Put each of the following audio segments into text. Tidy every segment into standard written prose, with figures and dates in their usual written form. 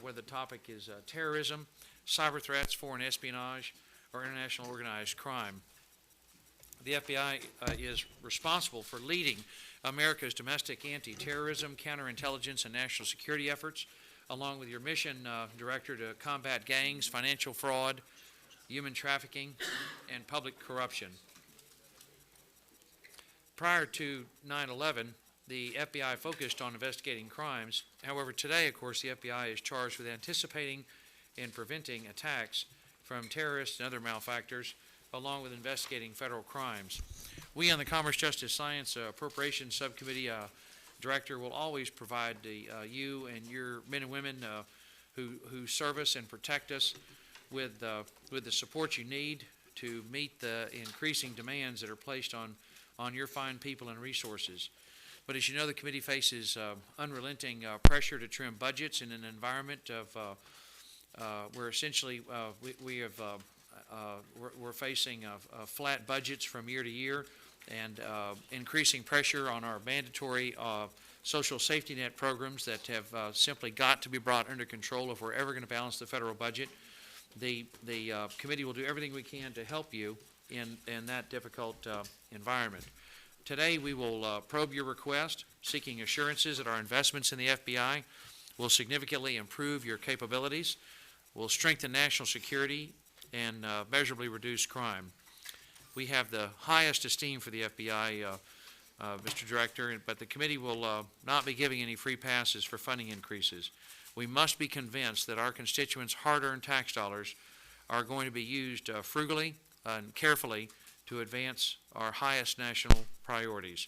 where the topic is terrorism, cyber threats, foreign espionage, or international organized crime. The FBI is responsible for leading America's domestic anti-terrorism, counterintelligence, and national security efforts, along with your mission director to combat gangs, financial fraud, human trafficking, and public corruption. Prior to 9/11, the FBI focused on investigating crimes. However, today, of course, the FBI is charged with anticipating and preventing attacks from terrorists and other malefactors, along with investigating federal crimes. We on the Commerce, Justice, Science Appropriations Subcommittee Director will always provide you and your men and women who serve us and protect us with the support you need to meet the increasing demands that are placed on your fine people and resources. But as you know, the committee faces unrelenting pressure to trim budgets in an environment of where essentially we're facing flat budgets from year to year, and increasing pressure on our mandatory social safety net programs that have simply got to be brought under control if we're ever going to balance the federal budget. The committee will do everything we can to help you in that difficult environment. Today, we will probe your request, seeking assurances that our investments in the FBI will significantly improve your capabilities, will strengthen national security, and measurably reduce crime. We have the highest esteem for the FBI, Mr. Director, but the committee will not be giving any free passes for funding increases. We must be convinced that our constituents' hard-earned tax dollars are going to be used frugally and carefully to advance our highest national priorities.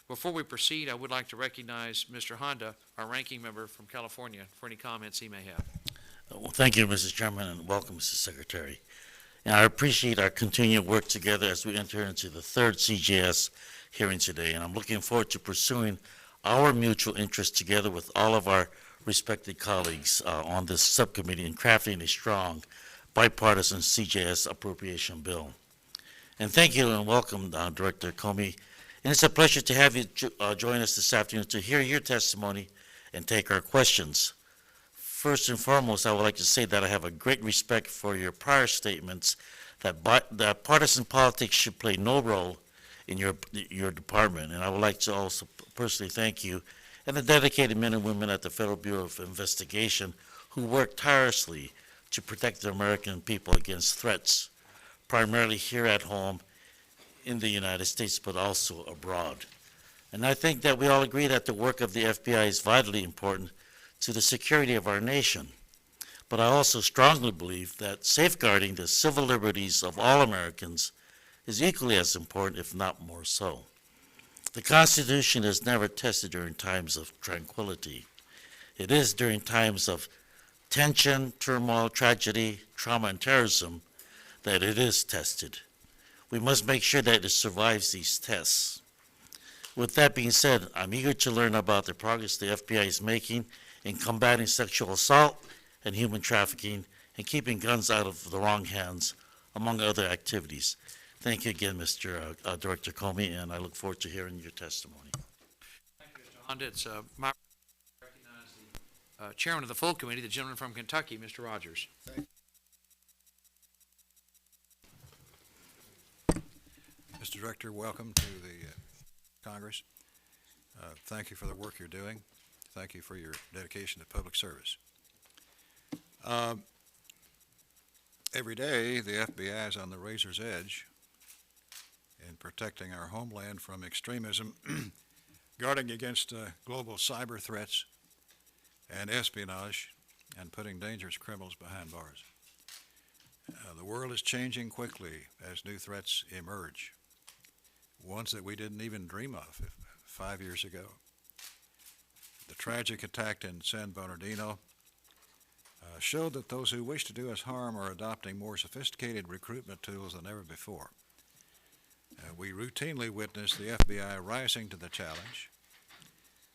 Before we proceed, I would like to recognize Mr. Honda, our ranking member from California, for any comments he may have. Well, thank you, Mrs. Chairman, and welcome, Mr. Secretary. And I appreciate our continued work together as we enter into the third CJS hearing today, and I'm looking forward to pursuing our mutual interests together with all of our respected colleagues on this subcommittee in crafting a strong bipartisan CJS appropriation bill. And thank you and welcome, Director Comey. And it's a pleasure to have you join us this afternoon to hear your testimony and take our questions. First and foremost, I would like to say that I have a great respect for your prior statements that partisan politics should play no role in your department. And I would like to also personally thank you and the dedicated men and women at the Federal Bureau of Investigation who work tirelessly to protect the American people against threats, primarily here at home in the United States, but also abroad. And I think that we all agree that the work of the FBI is vitally important to the security of our nation. But I also strongly believe that safeguarding the civil liberties of all Americans is equally as important, if not more so. The Constitution is never tested during times of tranquility. It is during times of tension, turmoil, tragedy, trauma, and terrorism that it is tested. We must make sure that it survives these tests. With that being said, I'm eager to learn about the progress the FBI is making in combating sexual assault and human trafficking and keeping guns out of the wrong hands, among other activities. Thank you again, Mr. Director Comey, and I look forward to hearing your testimony. Thank you, Mr. Honda. It's my pleasure to recognize the chairman of the full committee, the gentleman from Kentucky, Mr. Rogers. Mr. Director, welcome to the Congress. Thank you for the work you're doing. Thank you for your dedication to public service. Every day, the FBI is on the razor's edge in protecting our homeland from extremism, guarding against global cyber threats and espionage, and putting dangerous criminals behind bars. The world is changing quickly as new threats emerge, ones that we didn't even dream of 5 years ago. The tragic attack in San Bernardino showed that those who wish to do us harm are adopting more sophisticated recruitment tools than ever before. We routinely witness the FBI rising to the challenge,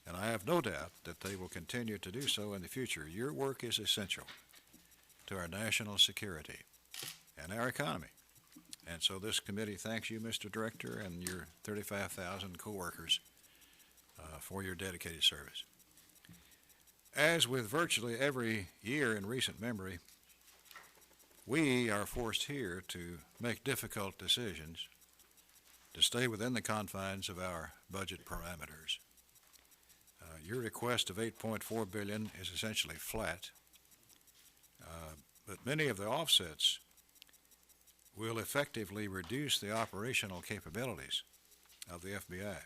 and I have no doubt that they will continue to do so in the future. Your work is essential to our national security and our economy. And so this committee thanks you, Mr. Director, and your 35,000 co-workers for your dedicated service. As with virtually every year in recent memory, we are forced here to make difficult decisions to stay within the confines of our budget parameters. Your request of $8.4 billion is essentially flat, but many of the offsets will effectively reduce the operational capabilities of the FBI.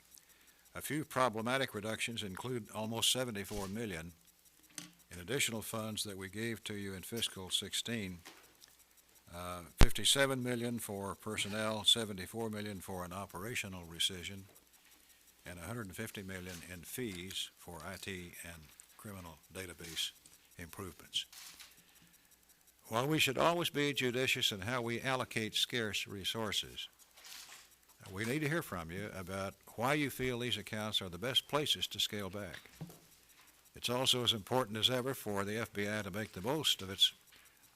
A few problematic reductions include almost $74 million in additional funds that we gave to you in fiscal 16, $57 million for personnel, $74 million for an operational rescission, and $150 million in fees for IT and criminal database improvements. While we should always be judicious in how we allocate scarce resources, we need to hear from you about why you feel these accounts are the best places to scale back. It's also as important as ever for the FBI to make the most of its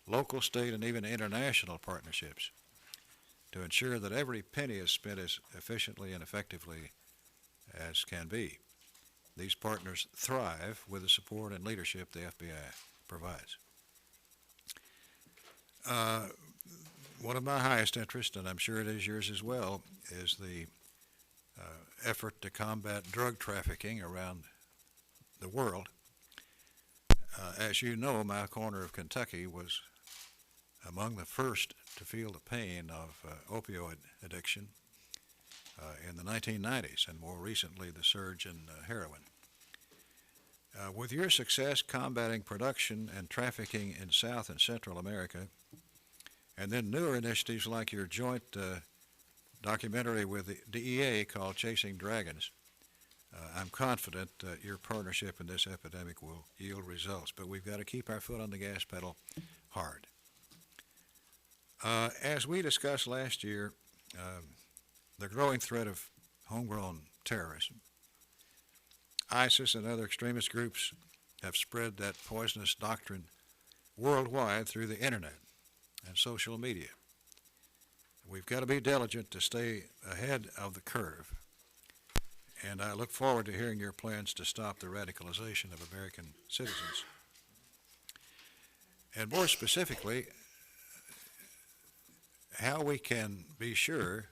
local, state, and even international partnerships to ensure that every penny is spent as efficiently and effectively as can be. These partners thrive with the support and leadership the FBI provides. One of my highest interests, and I'm sure it is yours as well, is the effort to combat drug trafficking around the world. As you know, my corner of Kentucky was among the first to feel the pain of opioid addiction in the 1990s, and more recently the surge in heroin. With your success combating production and trafficking in South and Central America, and then newer initiatives like your joint documentary with the DEA called Chasing Dragons, I'm confident that your partnership in this epidemic will yield results, but we've got to keep our foot on the gas pedal hard. As we discussed last year, the growing threat of homegrown terrorism. ISIS and other extremist groups have spread that poisonous doctrine worldwide through the internet and social media. We've got to be diligent to stay ahead of the curve, and I look forward to hearing your plans to stop the radicalization of American citizens. And more specifically, how we can be sure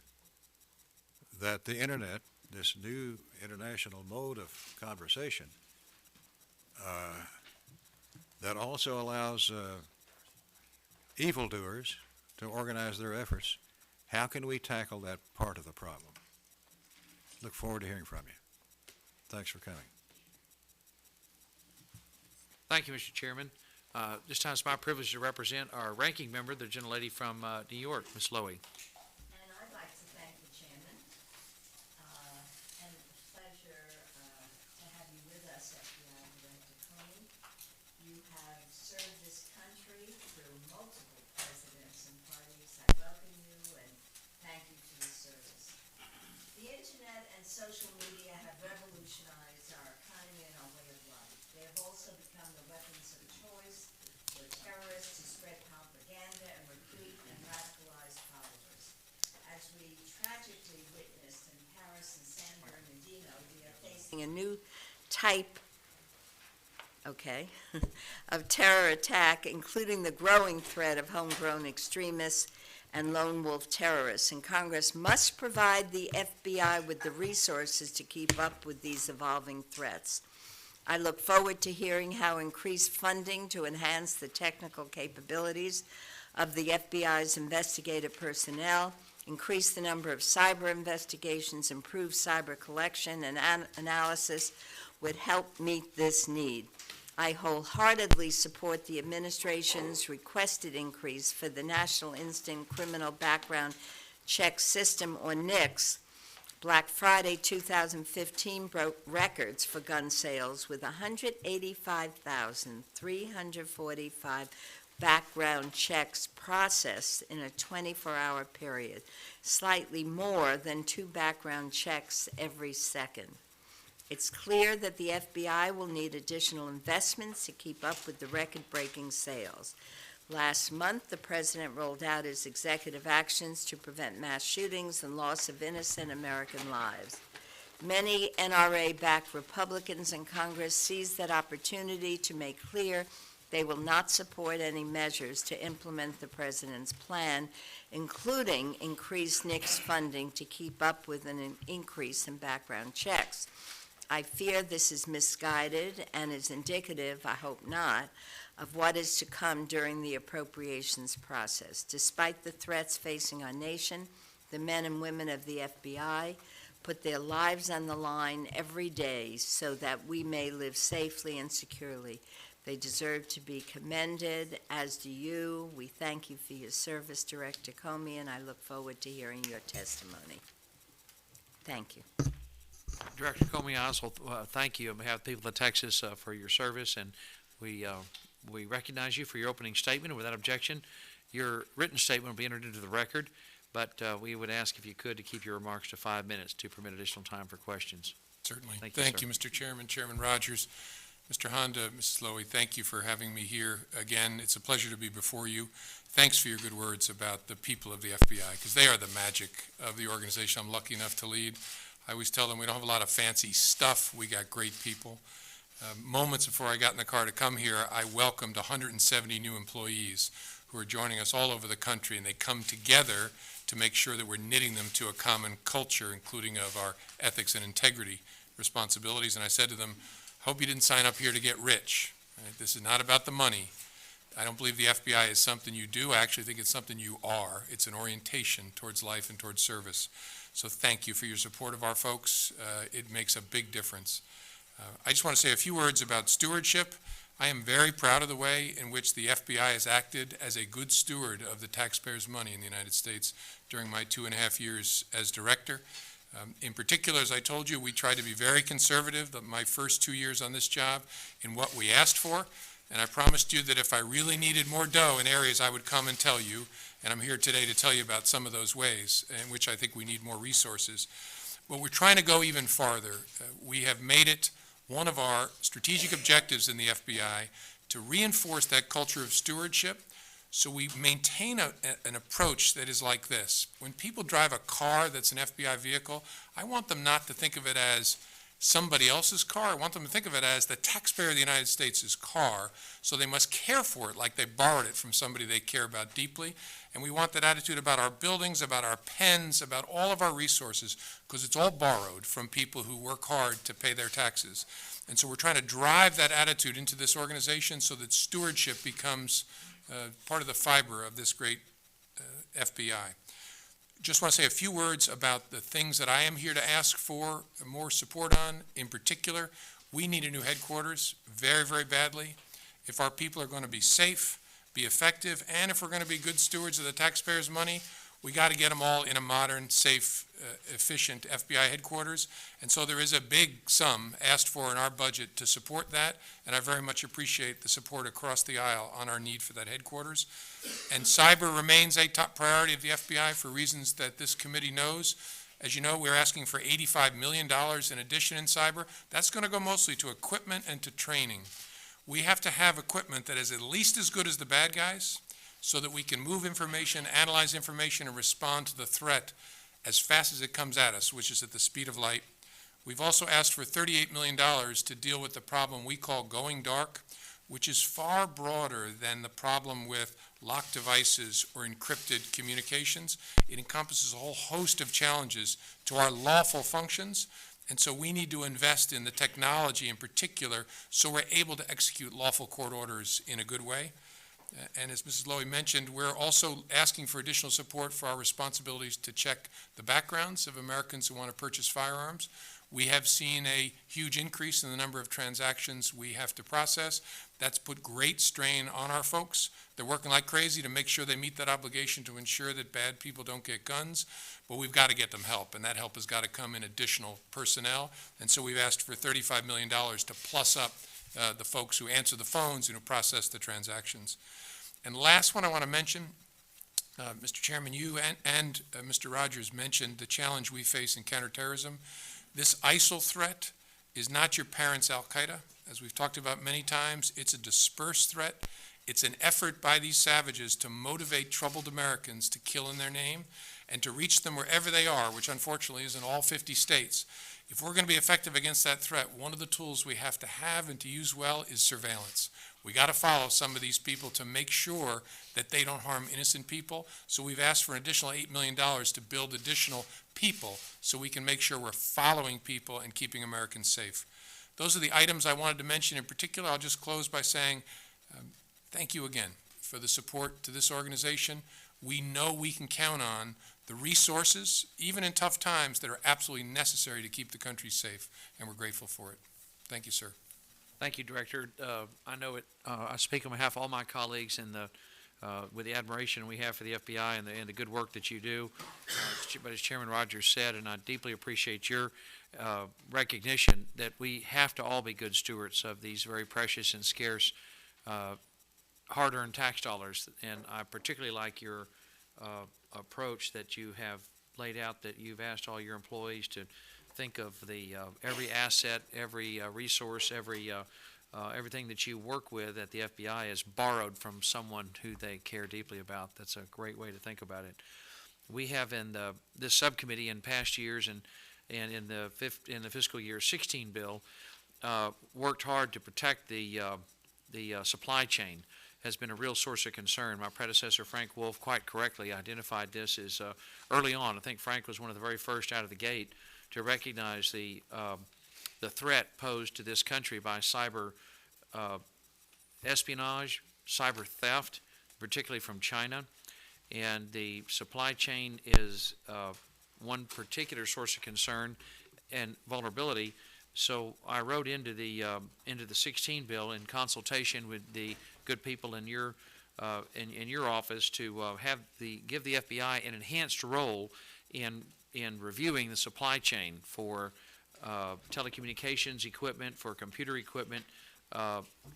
that the internet, this new international mode of conversation, that also allows evildoers to organize their efforts, how can we tackle that part of the problem? Look forward to hearing from you. Thanks for coming. Thank you, Mr. Chairman. This time it's my privilege to represent our ranking member, the gentlelady from New York, Ms. Lowy. And I'd like to thank the chairman, and it's a pleasure to have you with us, FBI Director Comey. You have served this country through multiple presidents and parties. I welcome you and thank you for your service. The internet and social media have revolutionized our economy and our way of life. They have also become the weapons of choice for terrorists to spread propaganda and recruit and radicalize followers. As we tragically witnessed in Paris and San Bernardino, we are facing a new type of terror attack, including the growing threat of homegrown extremists and lone wolf terrorists, and Congress must provide the FBI with the resources to keep up with these evolving threats. I look forward to hearing how increased funding to enhance the technical capabilities of the FBI's investigative personnel, increase the number of cyber investigations, improve cyber collection and analysis would help meet this need. I wholeheartedly support the administration's requested increase for the National Instant Criminal Background Check System, or NICS. Black Friday 2015 broke records for gun sales with 185,345 background checks processed in a 24-hour period, slightly more than 2 background checks every second. It's clear that the FBI will need additional investments to keep up with the record-breaking sales. Last month, the President rolled out his executive actions to prevent mass shootings and loss of innocent American lives. Many NRA-backed Republicans in Congress seized that opportunity to make clear they will not support any measures to implement the president's plan, including increased NICS funding to keep up with an increase in background checks. I fear this is misguided and is indicative, I hope not, of what is to come during the appropriations process. Despite the threats facing our nation, the men and women of the FBI put their lives on the line every day so that we may live safely and securely. They deserve to be commended, as do you. We thank you for your service, Director Comey, and I look forward to hearing your testimony. Thank you. Director Comey, I also thank you on behalf of the people of Texas for your service, and we recognize you for your opening statement. And without objection, your written statement will be entered into the record, but we would ask if you could to keep your remarks to 5 minutes to permit additional time for questions. Certainly. Thank you, Mr. Chairman, Chairman Rogers. Mr. Honda, Mrs. Lowy, thank you for having me here again. It's a pleasure to be before you. Thanks for your good words about the people of the FBI, because they are the magic of the organization I'm lucky enough to lead. I always tell them we don't have a lot of fancy stuff. We got great people. Moments before I got in the car to come here, I welcomed 170 new employees who are joining us all over the country, and they come together to make sure that we're knitting them to a common culture, including of our ethics and integrity responsibilities. And I said to them, hope you didn't sign up here to get rich. Right? This is not about the money. I don't believe the FBI is something you do. I actually think it's something you are. It's an orientation towards life and towards service. So thank you for your support of our folks. It makes a big difference. I just want to say a few words about stewardship. I am very proud of the way in which the FBI has acted as a good steward of the taxpayers' money in the United States during my 2.5 years as director. In particular, as I told you, we tried to be very conservative my first 2 years on this job in what we asked for, and I promised you that if I really needed more dough in areas, I would come and tell you, and I'm here today to tell you about some of those ways in which I think we need more resources. But we're trying to go even farther. We have made it one of our strategic objectives in the FBI to reinforce that culture of stewardship. So we maintain an approach that is like this. When people drive a car that's an FBI vehicle, I want them not to think of it as somebody else's car. I want them to think of it as the taxpayer of the United States' car, so they must care for it like they borrowed it from somebody they care about deeply. And we want that attitude about our buildings, about our pens, about all of our resources, because it's all borrowed from people who work hard to pay their taxes. And so we're trying to drive that attitude into this organization so that stewardship becomes part of the fiber of this great FBI. Just want to say a few words about the things that I am here to ask for more support on. In particular, we need a new headquarters very, very badly. If our people are going to be safe, be effective, and if we're going to be good stewards of the taxpayers' money, we got to get them all in a modern, safe, efficient FBI headquarters. And so there is a big sum asked for in our budget to support that, and I very much appreciate the support across the aisle on our need for that headquarters. And cyber remains a top priority of the FBI for reasons that this committee knows. As you know, we're asking for $85 million in addition in cyber. That's going to go mostly to equipment and to training. We have to have equipment that is at least as good as the bad guys, so that we can move information, analyze information, and respond to the threat as fast as it comes at us, which is at the speed of light. We've also asked for $38 million to deal with the problem we call going dark, which is far broader than the problem with locked devices or encrypted communications. It encompasses a whole host of challenges to our lawful functions, and so we need to invest in the technology in particular so we're able to execute lawful court orders in a good way. And as Mrs. Lowy mentioned, we're also asking for additional support for our responsibilities to check the backgrounds of Americans who want to purchase firearms. We have seen a huge increase in the number of transactions we have to process. That's put great strain on our folks. They're working like crazy to make sure they meet that obligation to ensure that bad people don't get guns, but we've got to get them help, and that help has got to come in additional personnel. And so we've asked for $35 million to plus up the folks who answer the phones and who process the transactions. And last one I want to mention, Mr. Chairman, you and Mr. Rogers mentioned the challenge we face in counterterrorism. This ISIL threat is not your parents' Al-Qaeda. As we've talked about many times, it's a dispersed threat. It's an effort by these savages to motivate troubled Americans to kill in their name and to reach them wherever they are, which unfortunately is in all 50 states. If we're going to be effective against that threat, one of the tools we have to have and to use well is surveillance. We got to follow some of these people to make sure that they don't harm innocent people. So we've asked for an additional $8 million to build additional people so we can make sure we're following people and keeping Americans safe. Those are the items I wanted to mention in particular. I'll just close by saying thank you again for the support to this organization. We know we can count on the resources, even in tough times, that are absolutely necessary to keep the country safe, and we're grateful for it. Thank you, sir. Thank you, Director. I know it. I speak on behalf of all my colleagues and with the admiration we have for the FBI and the good work that you do. But as Chairman Rogers said, and I deeply appreciate your recognition that we have to all be good stewards of these very precious and scarce hard-earned tax dollars. And I particularly like your approach that you have laid out, that you've asked all your employees to think of the every asset, every resource, everything that you work with at the FBI is borrowed from someone who they care deeply about. That's a great way to think about it. We have in this subcommittee in past years and in the fiscal year 16 bill worked hard to protect the supply chain. Has been a real source of concern. My predecessor, Frank Wolf, quite correctly identified this as early on. I think Frank was one of the very first out of the gate to recognize the threat posed to this country by cyber espionage, cyber theft, particularly from China. And the supply chain is one particular source of concern and vulnerability. So I wrote into the 16 bill in consultation with the good people in your office to give the FBI an enhanced role in reviewing the supply chain for telecommunications equipment, for computer equipment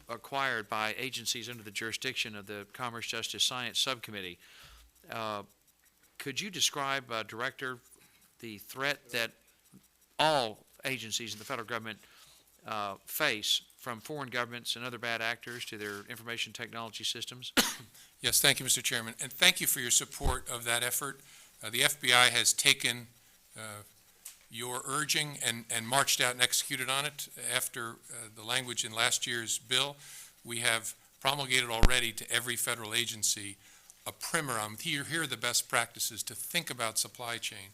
acquired by agencies under the jurisdiction of the Commerce, Justice, Science Subcommittee. Could you describe, Director, the threat that all agencies in the federal government face from foreign governments and other bad actors to their information technology systems? Yes, thank you, Mr. Chairman, and thank you for your support of that effort. The FBI has taken your urging and marched out and executed on it. After the language in last year's bill, we have promulgated already to every federal agency a primer on here are the best practices to think about supply chain,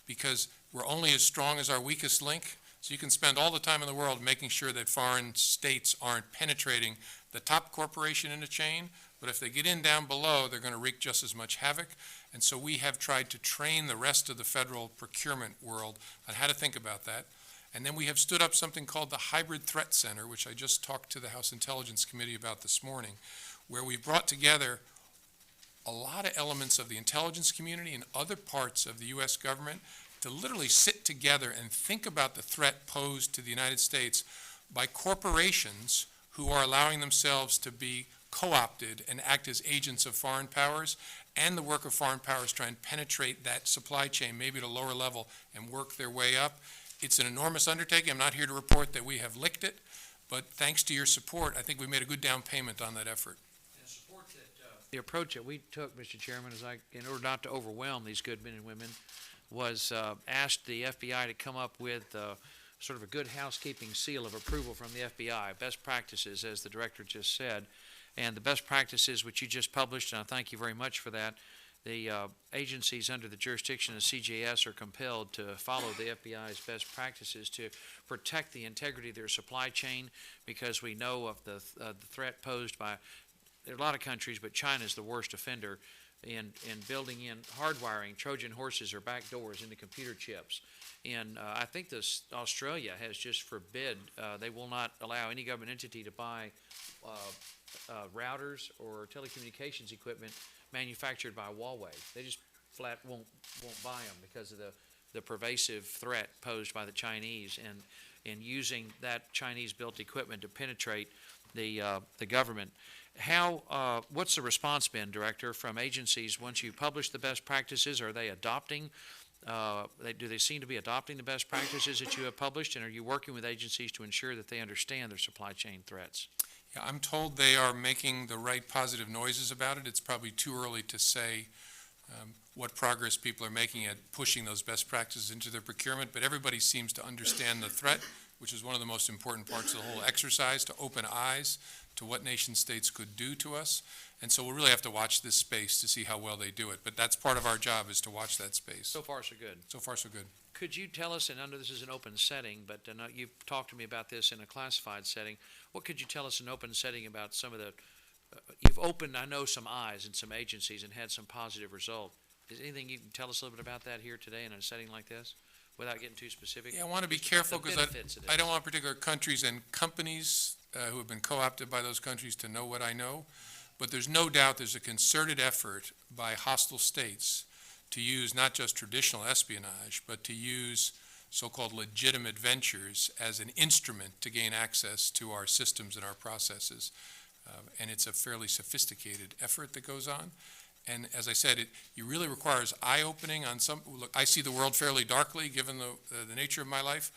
because we're only as strong as our weakest link. So you can spend all the time in the world making sure that foreign states aren't penetrating the top corporation in the chain, but if they get in down below, they're going to wreak just as much havoc. And so we have tried to train the rest of the federal procurement world on how to think about that. And then we have stood up something called the Hybrid Threat Center, which I just talked to the House Intelligence Committee about this morning, where we've brought together a lot of elements of the intelligence community and other parts of the U.S. government to literally sit together and think about the threat posed to the United States by corporations who are allowing themselves to be co-opted and act as agents of foreign powers, and the work of foreign powers try and penetrate that supply chain, maybe at a lower level, and work their way up. It's an enormous undertaking. I'm not here to report that we have licked it, but thanks to your support, I think we made a good down payment on that effort. The approach that we took, Mr. Chairman, is in order not to overwhelm these good men and women, was asked the FBI to come up with sort of a good housekeeping seal of approval from the FBI, best practices, as the Director just said. And the best practices which you just published, and I thank you very much for that, the agencies under the jurisdiction of CJS are compelled to follow the FBI's best practices to protect the integrity of their supply chain, because we know of the threat posed by there are a lot of countries, but China is the worst offender in building in hardwiring, Trojan horses or back doors into computer chips. And I think Australia has just forbid, they will not allow any government entity to buy routers or telecommunications equipment manufactured by Huawei. They just flat won't buy them because of the pervasive threat posed by the Chinese and using that Chinese-built equipment to penetrate the government. What's the response been, Director, from agencies once you publish the best practices? Are they adopting? Do they seem to be adopting the best practices that you have published? And are you working with agencies to ensure that they understand their supply chain threats? Yeah, I'm told they are making the right positive noises about it. It's probably too early to say what progress people are making at pushing those best practices into their procurement, but everybody seems to understand the threat, which is one of the most important parts of the whole exercise, to open eyes to what nation states could do to us. And so we'll really have to watch this space to see how well they do it. But that's part of our job, is to watch that space. So far, so good. So far, so good. Could you tell us, and I know this is an open setting, but you've talked to me about this in a classified setting. What could you tell us in an open setting about some of the, you've opened, I know, some eyes in some agencies and had some positive result. Is there anything you can tell us a little bit about that here today in a setting like this, without getting too specific? Yeah, I want to be Just about careful the because benefits of I this. don't want particular countries and companies who have been co-opted by those countries to know what I know. But there's no doubt there's a concerted effort by hostile states to use not just traditional espionage, but to use so-called legitimate ventures as an instrument to gain access to our systems and our processes. And it's a fairly sophisticated effort that goes on. And as I said, it really requires eye-opening on some. Look, I see the world fairly darkly, given the nature of my life,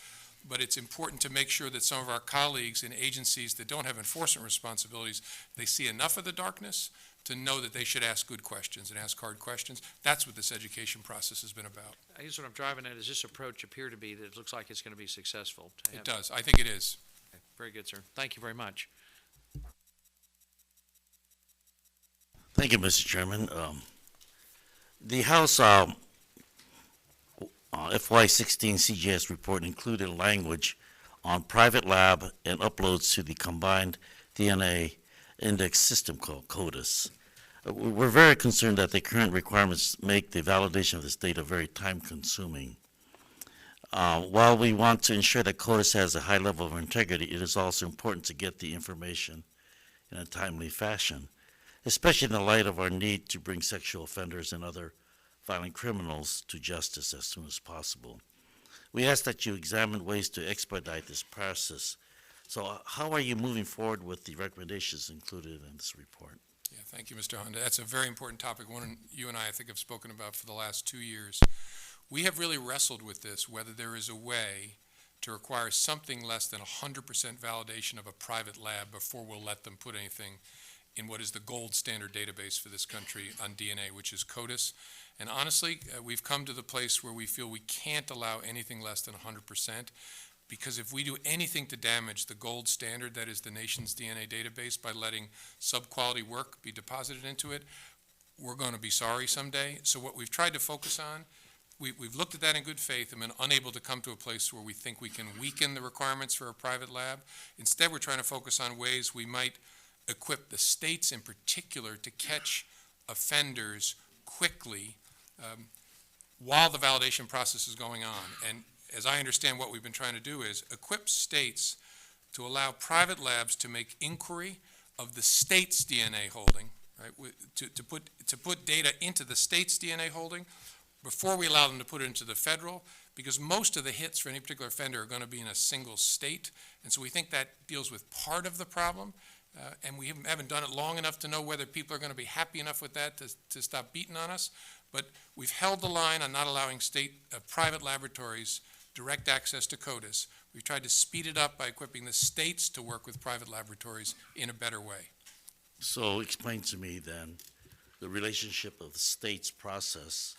but it's important to make sure that some of our colleagues in agencies that don't have enforcement responsibilities, they see enough of the darkness to know that they should ask good questions and ask hard questions. That's what this education process has been about. I guess what I'm driving at is this approach appear to be that it looks like it's going to be successful. It does. I think it is. Okay, very good, sir. Thank you very much. Thank you, Mr. Chairman. The House FY16 CGS report included language on private lab and uploads to the combined DNA index system called CODIS. We're very concerned that the current requirements make the validation of this data very time-consuming. While we want to ensure that CODIS has a high level of integrity, it is also important to get the information in a timely fashion, especially in the light of our need to bring sexual offenders and other violent criminals to justice as soon as possible. We ask that you examine ways to expedite this process. So how are you moving forward with the recommendations included in this report? Yeah, thank you, Mr. Honda. That's a very important topic, one you and I think, have spoken about for the last 2 years. We have really wrestled with this, whether there is a way to require something less than 100% validation of a private lab before we'll let them put anything in what is the gold standard database for this country on DNA, which is CODIS. And honestly, we've come to the place where we feel we can't allow anything less than 100%, because if we do anything to damage the gold standard that is the nation's DNA database by letting sub-quality work be deposited into it, we're going to be sorry someday. So what we've tried to focus on, we've looked at that in good faith and been unable to come to a place where we think we can weaken the requirements for a private lab. Instead, we're trying to focus on ways we might equip the states in particular to catch offenders quickly while the validation process is going on. And as I understand, what we've been trying to do is equip states to allow private labs to make inquiry of the state's DNA holding, right? To put data into the state's DNA holding before we allow them to put it into the federal, because most of the hits for any particular offender are going to be in a single state. And so we think that deals with part of the problem. And we haven't done it long enough to know whether people are going to be happy enough with that to stop beating on us. But we've held the line on not allowing private laboratories direct access to CODIS. We've tried to speed it up by equipping the states to work with private laboratories in a better way. So explain to me then the relationship of the state's process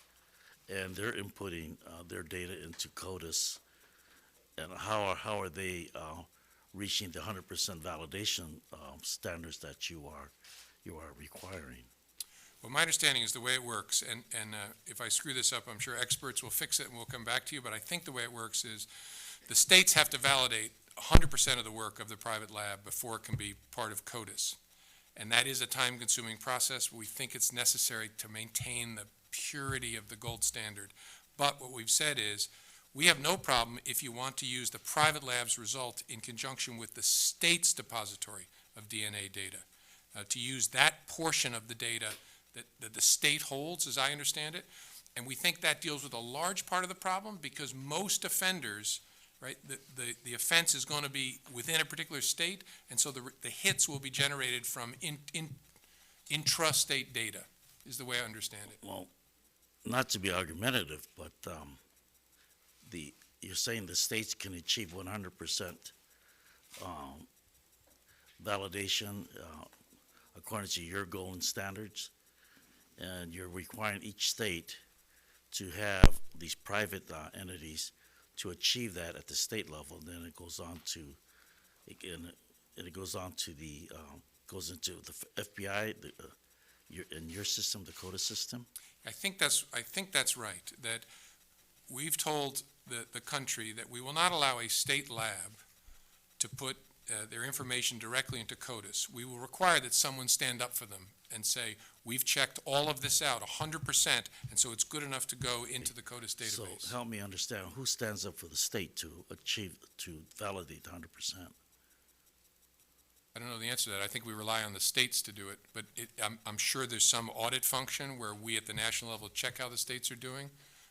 and their inputting their data into CODIS, and how are they reaching the 100% validation standards that you are requiring? Well, my understanding is the way it works, and if I screw this up, I'm sure experts will fix it and we'll come back to you, but I think the way it works is the states have to validate 100% of the work of the private lab before it can be part of CODIS. And that is a time-consuming process. We think it's necessary to maintain the purity of the gold standard. But what we've said is, we have no problem if you want to use the private lab's result in conjunction with the state's depository of DNA data, to use that portion of the data that the state holds, as I understand it. And we think that deals with a large part of the problem, because most offenders, right, the offense is going to be within a particular state, and so the hits will be generated from intrastate data, is the way I understand it. Well, not to be argumentative, but you're saying the states can achieve 100% validation according to your goal and standards, and you're requiring each state to have these private entities to achieve that at the state level. Then it goes on to, it goes on to the, goes into the FBI, in your system, the CODA system? I think that's right, that we've told the country that we will not allow a state lab to put their information directly into CODIS. We will require that someone stand up for them and say, we've checked all of this out 100%, and so it's good enough to go into the CODIS database. So help me understand, who stands up for the state to validate 100%? I don't know the answer to that. I think we rely on the states to do it, but I'm sure there's some audit function where we at the national level check how the states are doing,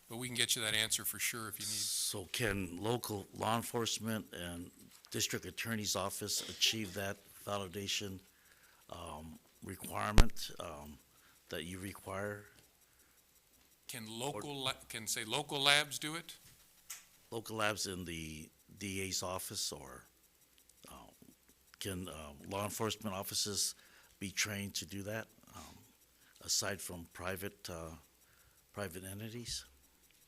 but we can get you that answer for sure if you need. So can local law enforcement and district attorney's office achieve that validation requirement that you require? Can local labs do it? Local labs in the DA's office, or can law enforcement offices be trained to do that, aside from private entities?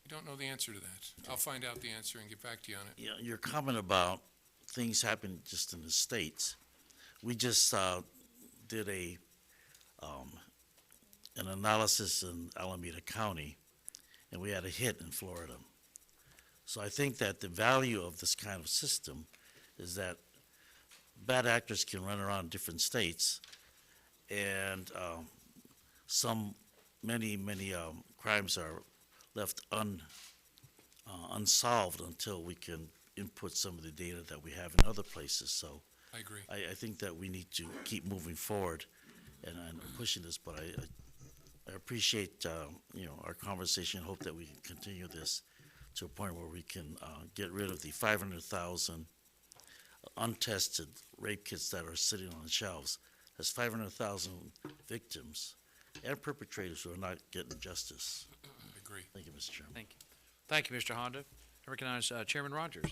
I don't know the answer to that. I'll find out the answer and get back to you on it. Yeah, your comment about things happen just in the States. We just did an analysis in Alameda County, and we had a hit in Florida. So I think that the value of this kind of system is that bad actors can run around different states, and many crimes are left unsolved until we can input some of the data that we have in other places. So I agree. I think that we need to keep moving forward and pushing this, but I appreciate our conversation. Hope that we can continue this to a point where we can get rid of the 500,000 untested rape kits that are sitting on the shelves. That's 500,000 victims and perpetrators who are not getting justice. I agree. Thank you, Mr. Chairman. Thank you. Thank you, Mr. Honda. I recognize Chairman Rogers.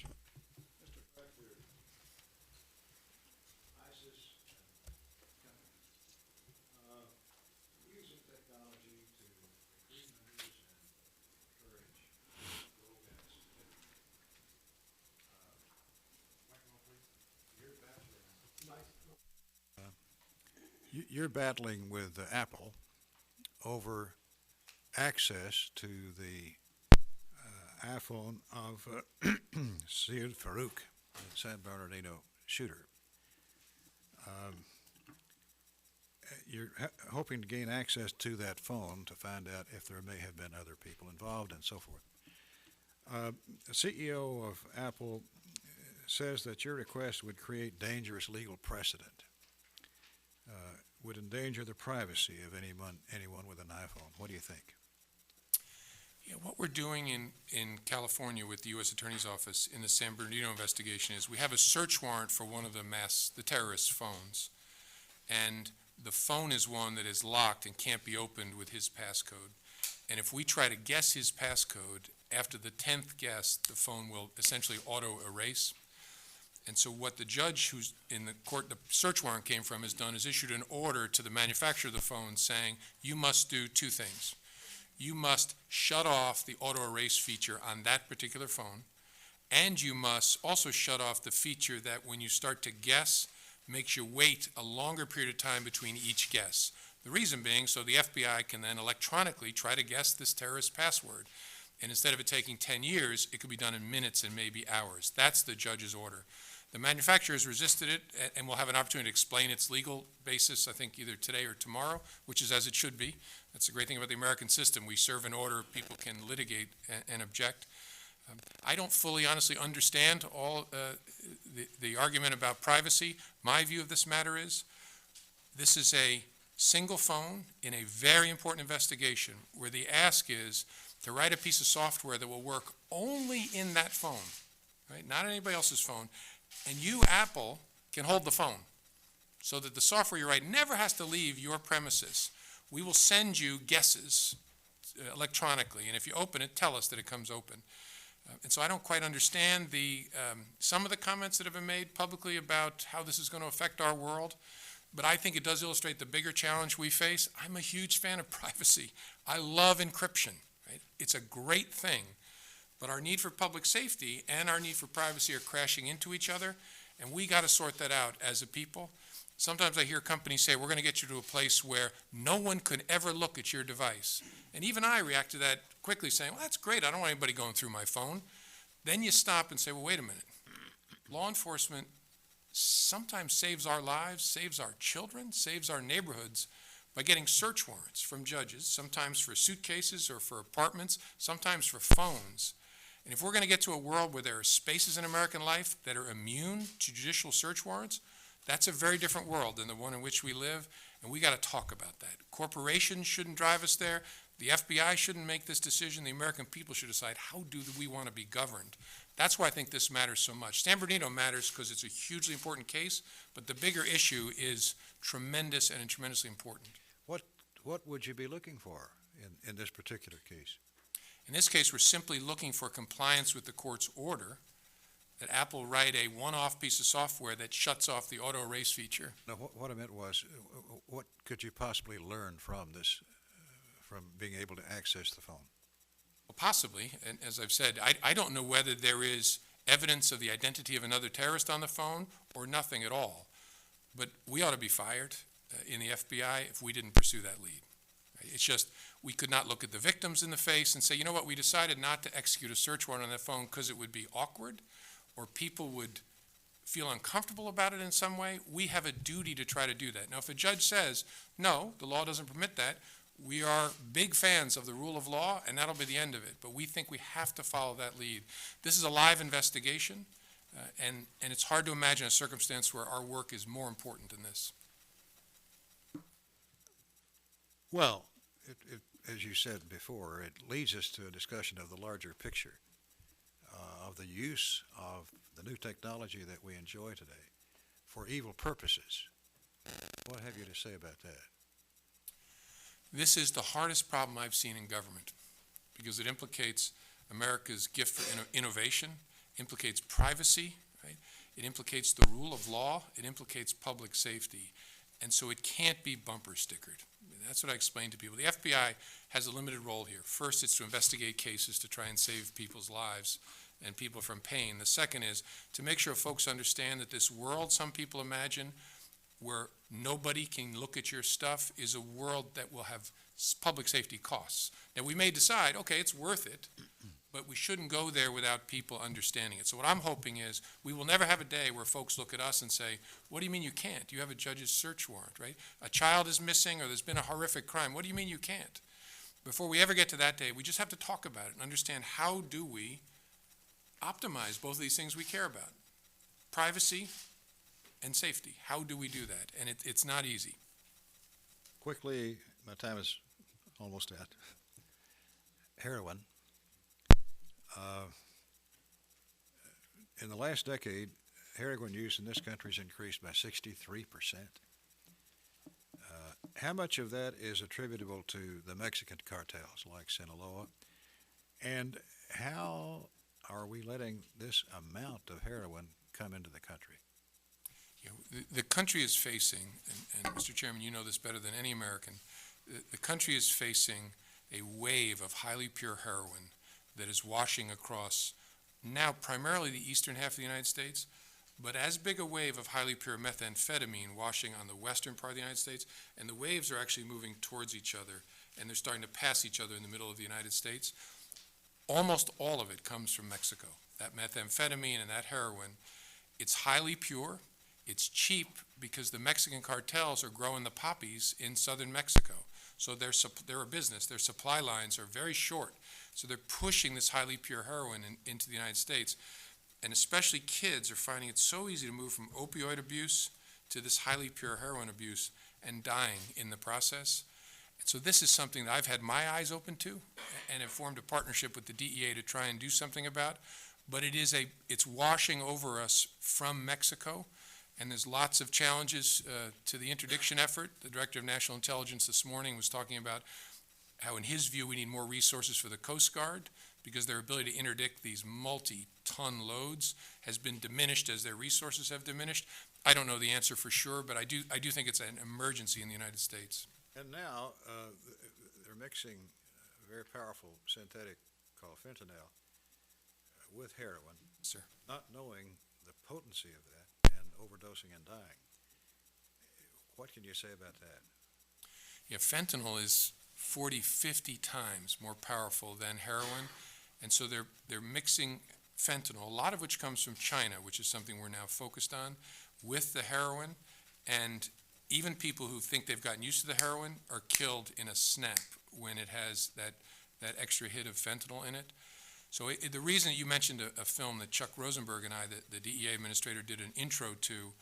Using technology to increase numbers and encourage romance. You're battling with Apple over access to the iPhone of Syed Farouk, the San Bernardino shooter. You're hoping to gain access to that phone to find out if there may have been other people involved and so forth. The CEO of Apple says that your request would create dangerous legal precedent, would endanger the privacy of anyone with an iPhone. What do you think? Yeah, what we're doing in California with the U.S. Attorney's Office in the San Bernardino investigation is we have a search warrant for one of the terrorist phones, and the phone is one that is locked and can't be opened with his passcode. And if we try to guess his passcode, after the 10th guess, the phone will essentially auto-erase. And so what the judge who's in the court the search warrant came from has done is issued an order to the manufacturer of the phone saying, you must do two things. You must shut off the auto-erase feature on that particular phone, and you must also shut off the feature that when you start to guess, makes you wait a longer period of time between each guess. The reason being so the FBI can then electronically try to guess this terrorist password. And instead of it taking 10 years, it could be done in minutes and maybe hours. That's the judge's order. The manufacturer has resisted it, and will have an opportunity to explain its legal basis, I think, either today or tomorrow, which is as it should be. That's the great thing about the American system. We serve an order, people can litigate and object. I don't fully, honestly understand all the argument about privacy. My view of this matter is this is a single phone in a very important investigation where the ask is to write a piece of software that will work only in that phone, right? Not anybody else's phone. And you, Apple, can hold the phone so that the software you write never has to leave your premises. We will send you guesses electronically, and if you open it, tell us that it comes open. And so I don't quite understand some of the comments that have been made publicly about how this is going to affect our world, but I think it does illustrate the bigger challenge we face. I'm a huge fan of privacy. I love encryption. Right? right? It's a great thing, but our need for public safety and our need for privacy are crashing into each other, and we got to sort that out as a people. Sometimes I hear companies say, we're going to get you to a place where no one could ever look at your device. And even I react to that quickly, saying, well, that's great. I don't want anybody going through my phone. Then you stop and say, well, wait a minute. Law enforcement sometimes saves our lives, saves our children, saves our neighborhoods by getting search warrants from judges, sometimes for suitcases or for apartments, sometimes for phones. And if we're going to get to a world where there are spaces in American life that are immune to judicial search warrants, that's a very different world than the one in which we live, and we got to talk about that. Corporations shouldn't drive us there. The FBI shouldn't make this decision. The American people should decide, how do we want to be governed? That's why I think this matters so much. San Bernardino matters because it's a hugely important case, but the bigger issue is tremendous and tremendously important. What would you be looking for in this particular case? In this case, we're simply looking for compliance with the court's order that Apple write a one-off piece of software that shuts off the auto erase feature. No, what I meant was, what could you possibly learn from this, from being able to access the phone? Well, possibly, and as I've said, I don't know whether there is evidence of the identity of another terrorist on the phone or nothing at all. But we ought to be fired in the FBI if we didn't pursue that lead. Right? It's just, we could not look at the victims in the face and say, you know what, we decided not to execute a search warrant on that phone because it would be awkward or people would feel uncomfortable about it in some way. We have a duty to try to do that. Now, if a judge says, no, the law doesn't permit that, we are big fans of the rule of law, and that'll be the end of it. But we think we have to follow that lead. This is a live investigation, and it's hard to imagine a circumstance where our work is more important than this. Well, as you said before, it leads us to a discussion of the larger picture of the use of the new technology that we enjoy today for evil purposes. What have you to say about that? This is the hardest problem I've seen in government because it implicates America's gift for innovation, implicates privacy, right? It implicates the rule of law, it implicates public safety, and so it can't be bumper stickered. That's what I explained to people. The FBI has a limited role here. First, it's to investigate cases to try and save people's lives and people from pain. The second is to make sure folks understand that this world some people imagine where nobody can look at your stuff is a world that will have public safety costs. Now, we may decide, okay, it's worth it, but we shouldn't go there without people understanding it. So what I'm hoping is we will never have a day where folks look at us and say, what do you mean you can't? You have a judge's search warrant, right? A child is missing or there's been a horrific crime. What do you mean you can't? Before we ever get to that day, we just have to talk about it and understand how do we optimize both of these things we care about, privacy and safety. How do we do that? And it's not easy. Quickly, my time is almost at heroin. In the last decade, heroin use in this country has increased by 63%. How much of that is attributable to the Mexican cartels like Sinaloa? And how are we letting this amount of heroin come into the country? The country is facing, and Mr. Chairman, you know this better than any American, the country is facing a wave of highly pure heroin that is washing across now primarily the eastern half of the United States, but as big a wave of highly pure methamphetamine washing on the western part of the United States, and the waves are actually moving towards each other, and they're starting to pass each other in the middle of the United States. Almost all of it comes from Mexico. That methamphetamine and that heroin, it's highly pure. It's cheap because the Mexican cartels are growing the poppies in southern Mexico. So they're a business. Their supply lines are very short. So they're pushing this highly pure heroin into the United States. And especially kids are finding it so easy to move from opioid abuse to this highly pure heroin abuse and dying in the process. And so this is something that I've had my eyes open to and have formed a partnership with the DEA to try and do something about. But it's washing over us from Mexico. And there's lots of challenges to the interdiction effort. The Director of National Intelligence this morning was talking about how, in his view, we need more resources for the Coast Guard because their ability to interdict these multi-ton loads has been diminished as their resources have diminished. I don't know the answer for sure, but I do think it's an emergency in the United States. And now they're mixing very powerful synthetic called fentanyl with heroin, Sir. not knowing the potency of that and overdosing and dying. What can you say about that? Yeah, fentanyl is 40, 50 times more powerful than heroin, and so they're mixing fentanyl, a lot of which comes from China, which is something we're now focused on, with the heroin, and even people who think they've gotten used to the heroin are killed in a snap when it has that extra hit of fentanyl in it. So the reason you mentioned a film that Chuck Rosenberg and I, the DEA administrator, did an intro to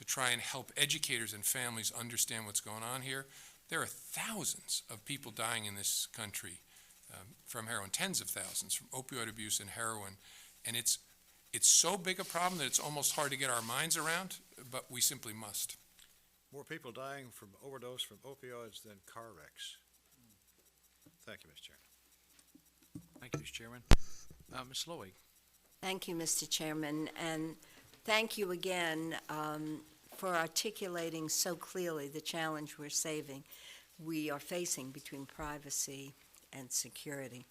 try and help educators and families understand what's going on here. There are thousands of people dying in this country from heroin, tens of thousands from opioid abuse and heroin. And it's so big a problem that it's almost hard to get our minds around, but we simply must. More people dying from overdose from opioids than car wrecks. Thank you, Mr. Chairman. Thank you, Mr. Chairman. Ms. Lowy. Thank you, Mr. Chairman, and thank you again for articulating so clearly the challenge we are facing between privacy and security.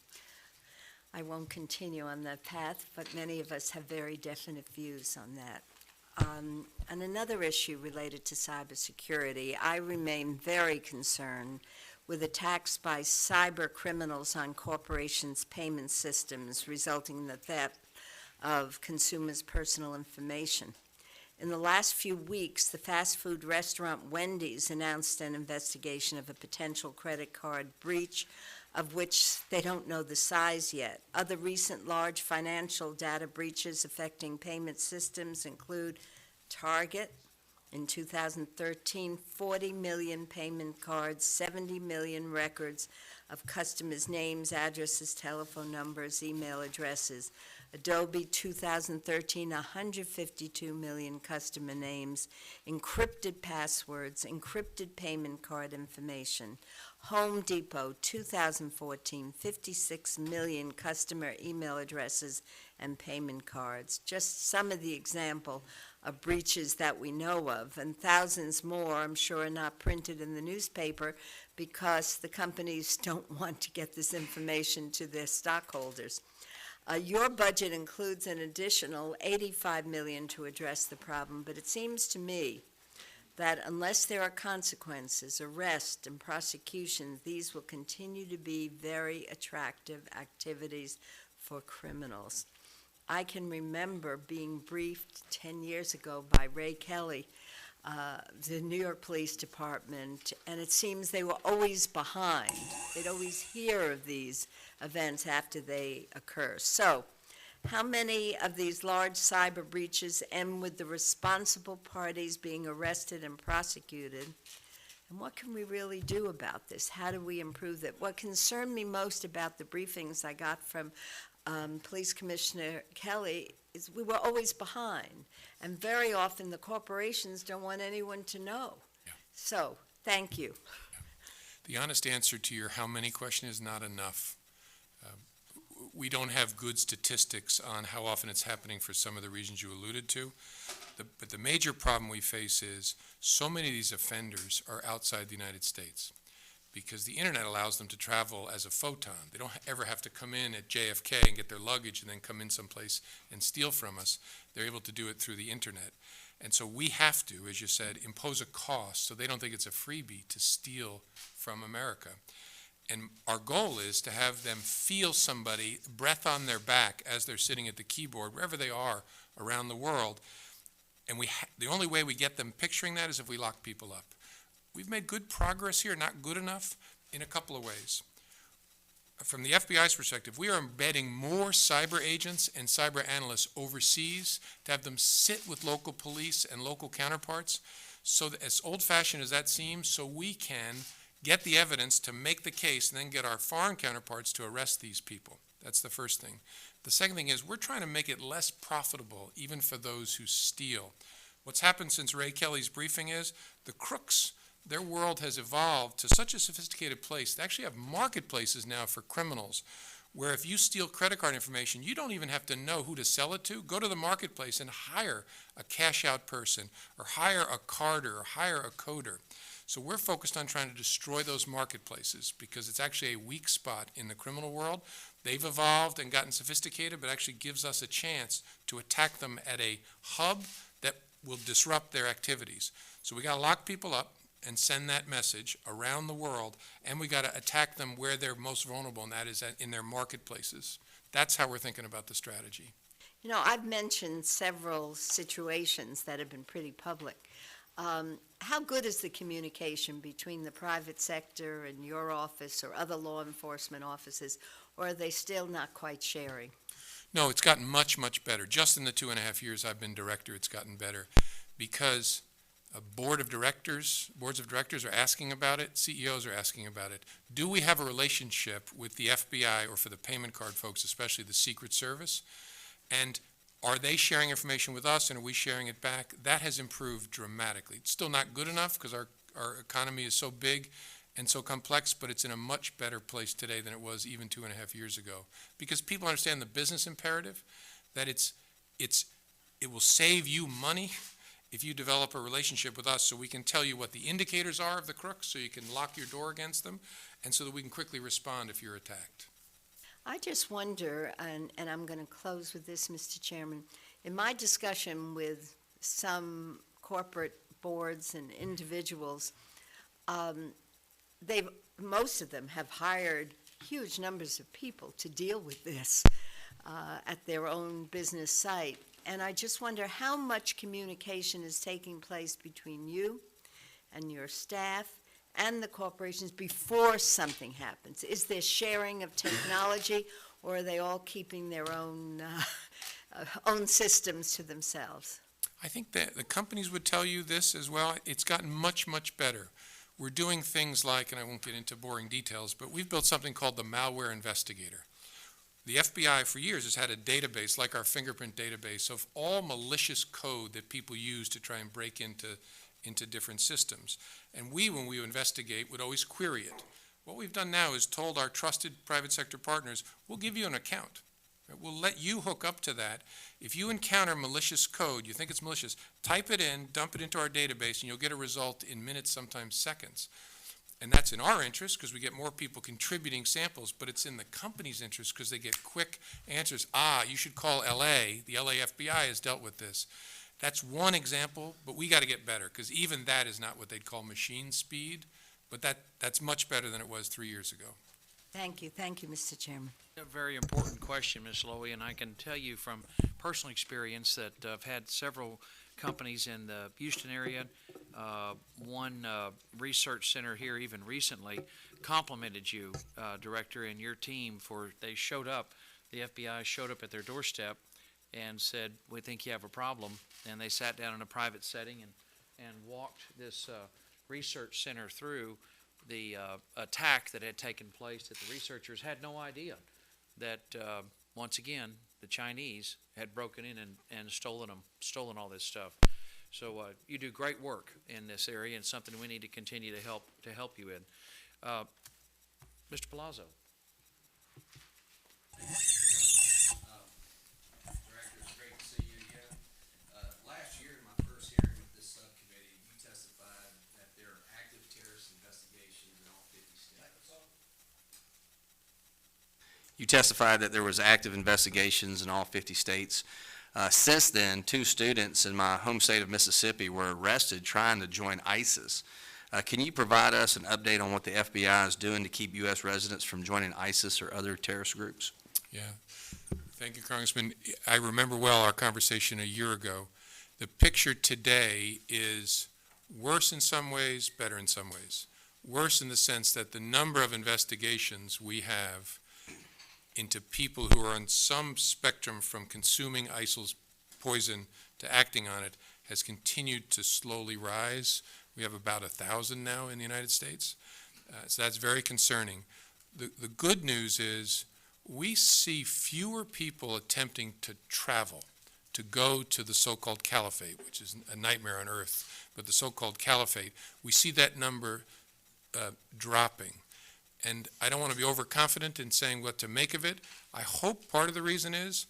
I won't continue on that path, but many of us have very definite views on that. On another issue related to cybersecurity, I remain very concerned with attacks by cyber criminals on corporations' payment systems, resulting in the theft of consumers' personal information. In the last few weeks, the fast food restaurant Wendy's announced an investigation of a potential credit card breach, of which they don't know the size yet. Other recent large financial data breaches affecting payment systems include Target in 2013, 40 million payment cards, 70 million records of customers' names, addresses, telephone numbers, email addresses. Adobe 2013, 152 million customer names, encrypted passwords, encrypted payment card information. Home Depot 2014, 56 million customer email addresses and payment cards. Just some of the example of breaches that we know of, and thousands more, I'm sure, are not printed in the newspaper because the companies don't want to get this information to their stockholders. Your budget includes an additional $85 million to address the problem, but it seems to me that unless there are consequences, arrests, and prosecutions, these will continue to be very attractive activities for criminals. I can remember being briefed 10 years ago by Ray Kelly, the New York Police Department, and it seems they were always behind. They'd always hear of these events after they occur. So, how many of these large cyber breaches end with the responsible parties being arrested and prosecuted? And what can we really do about this? How do we improve it? What concerned me most about the briefings I got from Police Commissioner Kelly is we were always behind, and very often the corporations don't want anyone to know. Yeah. So, thank you. The honest answer to your how many question is not enough. We don't have good statistics on how often it's happening for some of the reasons you alluded to. But the major problem we face is so many of these offenders are outside the United States because the internet allows them to travel as a photon. They don't ever have to come in at JFK and get their luggage and then come in someplace and steal from us. They're able to do it through the internet. And so we have to, as you said, impose a cost so they don't think it's a freebie to steal from America. And our goal is to have them feel somebody, breath on their back as they're sitting at the keyboard, wherever they are around the world. And the only way we get them picturing that is if we lock people up. We've made good progress here, not good enough, in a couple of ways. From the FBI's perspective, we are embedding more cyber agents and cyber analysts overseas to have them sit with local police and local counterparts, so that, as old-fashioned as that seems, so we can get the evidence to make the case and then get our foreign counterparts to arrest these people. That's the first thing. The second thing is we're trying to make it less profitable, even for those who steal. What's happened since Ray Kelly's briefing is the crooks, their world has evolved to such a sophisticated place. They actually have marketplaces now for criminals where if you steal credit card information, you don't even have to know who to sell it to. Go to the marketplace and hire a cash-out person or hire a carder or hire a coder. So we're focused on trying to destroy those marketplaces because it's actually a weak spot in the criminal world. They've evolved and gotten sophisticated, but actually gives us a chance to attack them at a hub that will disrupt their activities. So we got to lock people up and send that message around the world, and we got to attack them where they're most vulnerable, and that is in their marketplaces. That's how we're thinking about the strategy. You know, I've mentioned several situations that have been pretty public. How good is the communication between the private sector and your office or other law enforcement offices, or are they still not quite sharing? No, it's gotten much, much better. Just in the 2.5 years I've been director, it's gotten better because boards of directors are asking about it, CEOs are asking about it. Do we have a relationship with the FBI or for the payment card folks, especially the Secret Service? And are they sharing information with us and are we sharing it back? That has improved dramatically. It's still not good enough because our economy is so big and so complex, but it's in a much better place today than it was even 2.5 years ago. Because people understand the business imperative, that it will save you money if you develop a relationship with us so we can tell you what the indicators are of the crooks so you can lock your door against them and so that we can quickly respond if you're attacked. I just wonder, and I'm going to close with this, Mr. Chairman, in my discussion with some corporate boards and individuals, most of them have hired huge numbers of people to deal with this at their own business site. And I just wonder how much communication is taking place between you and your staff and the corporations before something happens. Is there sharing of technology, or are they all keeping their own systems to themselves? I think that the companies would tell you this as well. It's gotten much, much better. We're doing things like, and I won't get into boring details, but we've built something called the Malware Investigator. The FBI for years has had a database like our fingerprint database of all malicious code that people use to try and break into different systems. And we, when we investigate, would always query it. What we've done now is told our trusted private sector partners, we'll give you an account. We'll let you hook up to that. If you encounter malicious code, you think it's malicious, type it in, dump it into our database, and you'll get a result in minutes, sometimes seconds. And that's in our interest because we get more people contributing samples, but it's in the company's interest because they get quick answers. You should call LA. The LA FBI has dealt with this. That's one example, but we got to get better because even that is not what they'd call machine speed, but that's much better than it was 3 years ago. Thank you, Mr. Chairman. A very important question, Ms. Lowy, and I can tell you from personal experience that I've had several companies in the Houston area. One research center here even recently complimented you, Director, and your team they showed up, the FBI showed up at their doorstep and said, we think you have a problem. And they sat down in a private setting and walked this research center through the attack that had taken place that the researchers had no idea that, once again, the Chinese had broken in and stolen all this stuff. So you do great work in this area and something we need to continue to help you in. Mr. Palazzo. Director, it's great to see you again. Last year, in my first hearing with this subcommittee, you testified that there are active terrorist investigations in all 50 states. You testified that there was active investigations in all 50 states. Since then, 2 students in my home state of Mississippi were arrested trying to join ISIS. Can you provide us an update on what the FBI is doing to keep U.S. residents from joining ISIS or other terrorist groups? Yeah. Thank you, Congressman. I remember well our conversation a year ago. The picture today is worse in some ways, better in some ways. Worse in the sense that the number of investigations we have into people who are on some spectrum from consuming ISIL's poison to acting on it has continued to slowly rise. We have about 1,000 now in the United States. So that's very concerning. The good news is we see fewer people attempting to travel, to go to the so-called caliphate, which is a nightmare on earth, but the so-called caliphate, we see that number dropping. And I don't want to be overconfident in saying what to make of it. I hope part of the reason is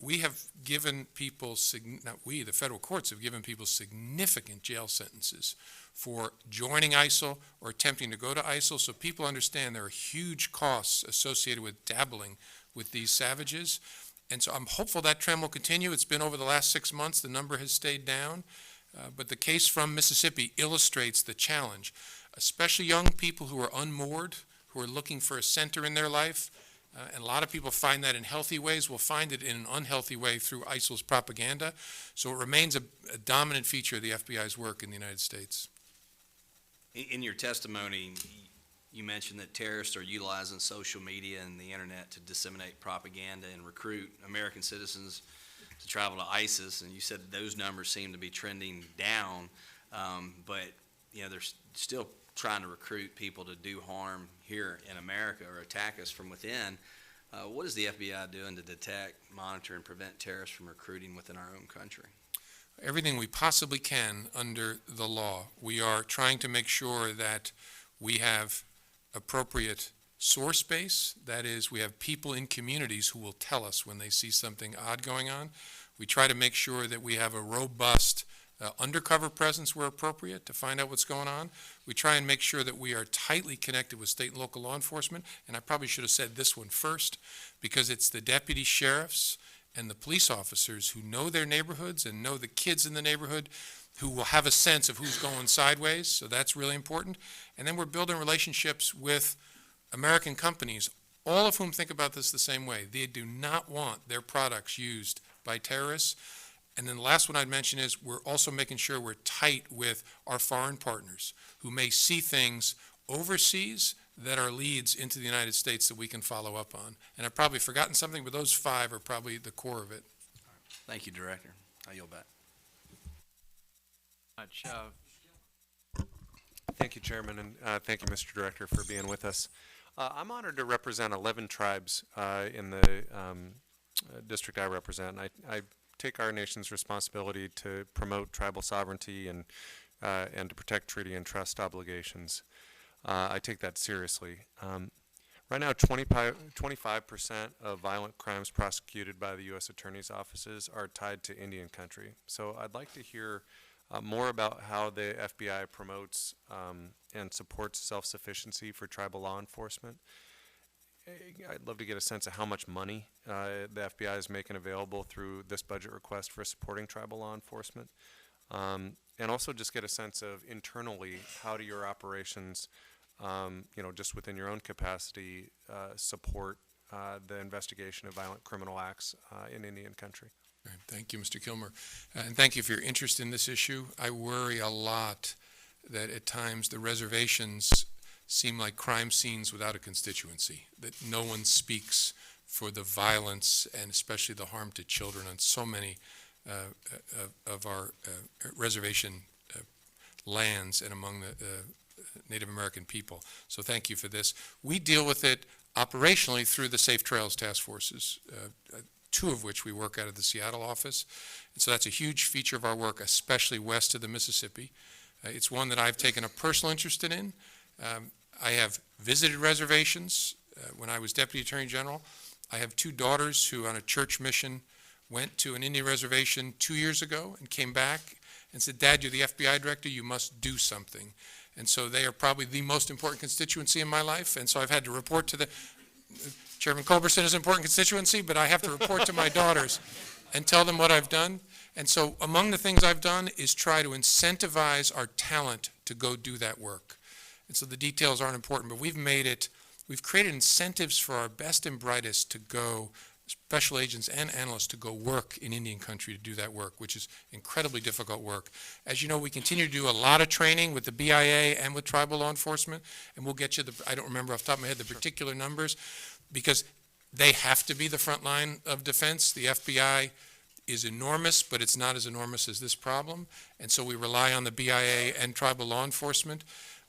we have given people, not we, the federal courts have given people significant jail sentences for joining ISIL or attempting to go to ISIL, so people understand there are huge costs associated with dabbling with these savages. And so I'm hopeful that trend will continue. It's been over the last 6 months, the number has stayed down. But the case from Mississippi illustrates the challenge, especially young people who are unmoored, who are looking for a center in their life. And a lot of people find that in healthy ways. Will find it in an unhealthy way through ISIL's propaganda. So it remains a dominant feature of the FBI's work in the United States. In your testimony, you mentioned that terrorists are utilizing social media and the internet to disseminate propaganda and recruit American citizens to travel to ISIS, and you said those numbers seem to be trending down, but they're still trying to recruit people to do harm here in America or attack us from within. What is the FBI doing to detect, monitor, and prevent terrorists from recruiting within our own country? Everything we possibly can under the law. We are trying to make sure that we have appropriate source base. That is, we have people in communities who will tell us when they see something odd going on. We try to make sure that we have a robust undercover presence where appropriate to find out what's going on. We try and make sure that we are tightly connected with state and local law enforcement, and I probably should have said this one first, because it's the deputy sheriffs and the police officers who know their neighborhoods and know the kids in the neighborhood who will have a sense of who's going sideways, so that's really important. And then we're building relationships with American companies, all of whom think about this the same way. They do not want their products used by terrorists. And then the last one I'd mention is we're also making sure we're tight with our foreign partners who may see things overseas that are leads into the United States that we can follow up on. And I've probably forgotten something, but those 5 are probably the core of it. Thank you, Director. I yield back. Thank you, Chairman, and thank you, Mr. Director, for being with us. I'm honored to represent 11 tribes in the district I represent. I take our nation's responsibility to promote tribal sovereignty and to protect treaty and trust obligations. I take that seriously. Right now, 25% of violent crimes prosecuted by the U.S. Attorney's offices are tied to Indian country. So I'd like to hear more about how the FBI promotes and supports self-sufficiency for tribal law enforcement. I'd love to get a sense of how much money the FBI is making available through this budget request for supporting tribal law enforcement. And also just get a sense of internally, how do your operations, just within your own capacity, support the investigation of violent criminal acts in Indian country? Thank you, Mr. Kilmer. And thank you for your interest in this issue. I worry a lot that at times the reservations seem like crime scenes without a constituency, that no one speaks for the violence and especially the harm to children on so many of our reservation lands and among the Native American people. So thank you for this. We deal with it operationally through the Safe Trails Task Forces, 2 of which we work out of the Seattle office. And so that's a huge feature of our work, especially west of the Mississippi. It's one that I've taken a personal interest in. I have visited reservations when I was Deputy Attorney General. I have 2 daughters who, on a church mission, went to an Indian reservation 2 years ago and came back and said, "Dad, you're the FBI director, you must do something." And so they are probably the most important constituency in my life, and so I've had to report to the Chairman Culberson is an important constituency, but I have to report to my daughters and tell them what I've done. And so among the things I've done is try to incentivize our talent to go do that work. And so the details aren't important, but we've created incentives for our best and brightest to go, special agents and analysts, to go work in Indian country to do that work, which is incredibly difficult work. As you know, we continue to do a lot of training with the BIA and with tribal law enforcement, and we'll get you I don't remember off the top of my head the particular numbers, because they have to be the front line of defense. The FBI is enormous, but it's not as enormous as this problem, and so we rely on the BIA and tribal law enforcement.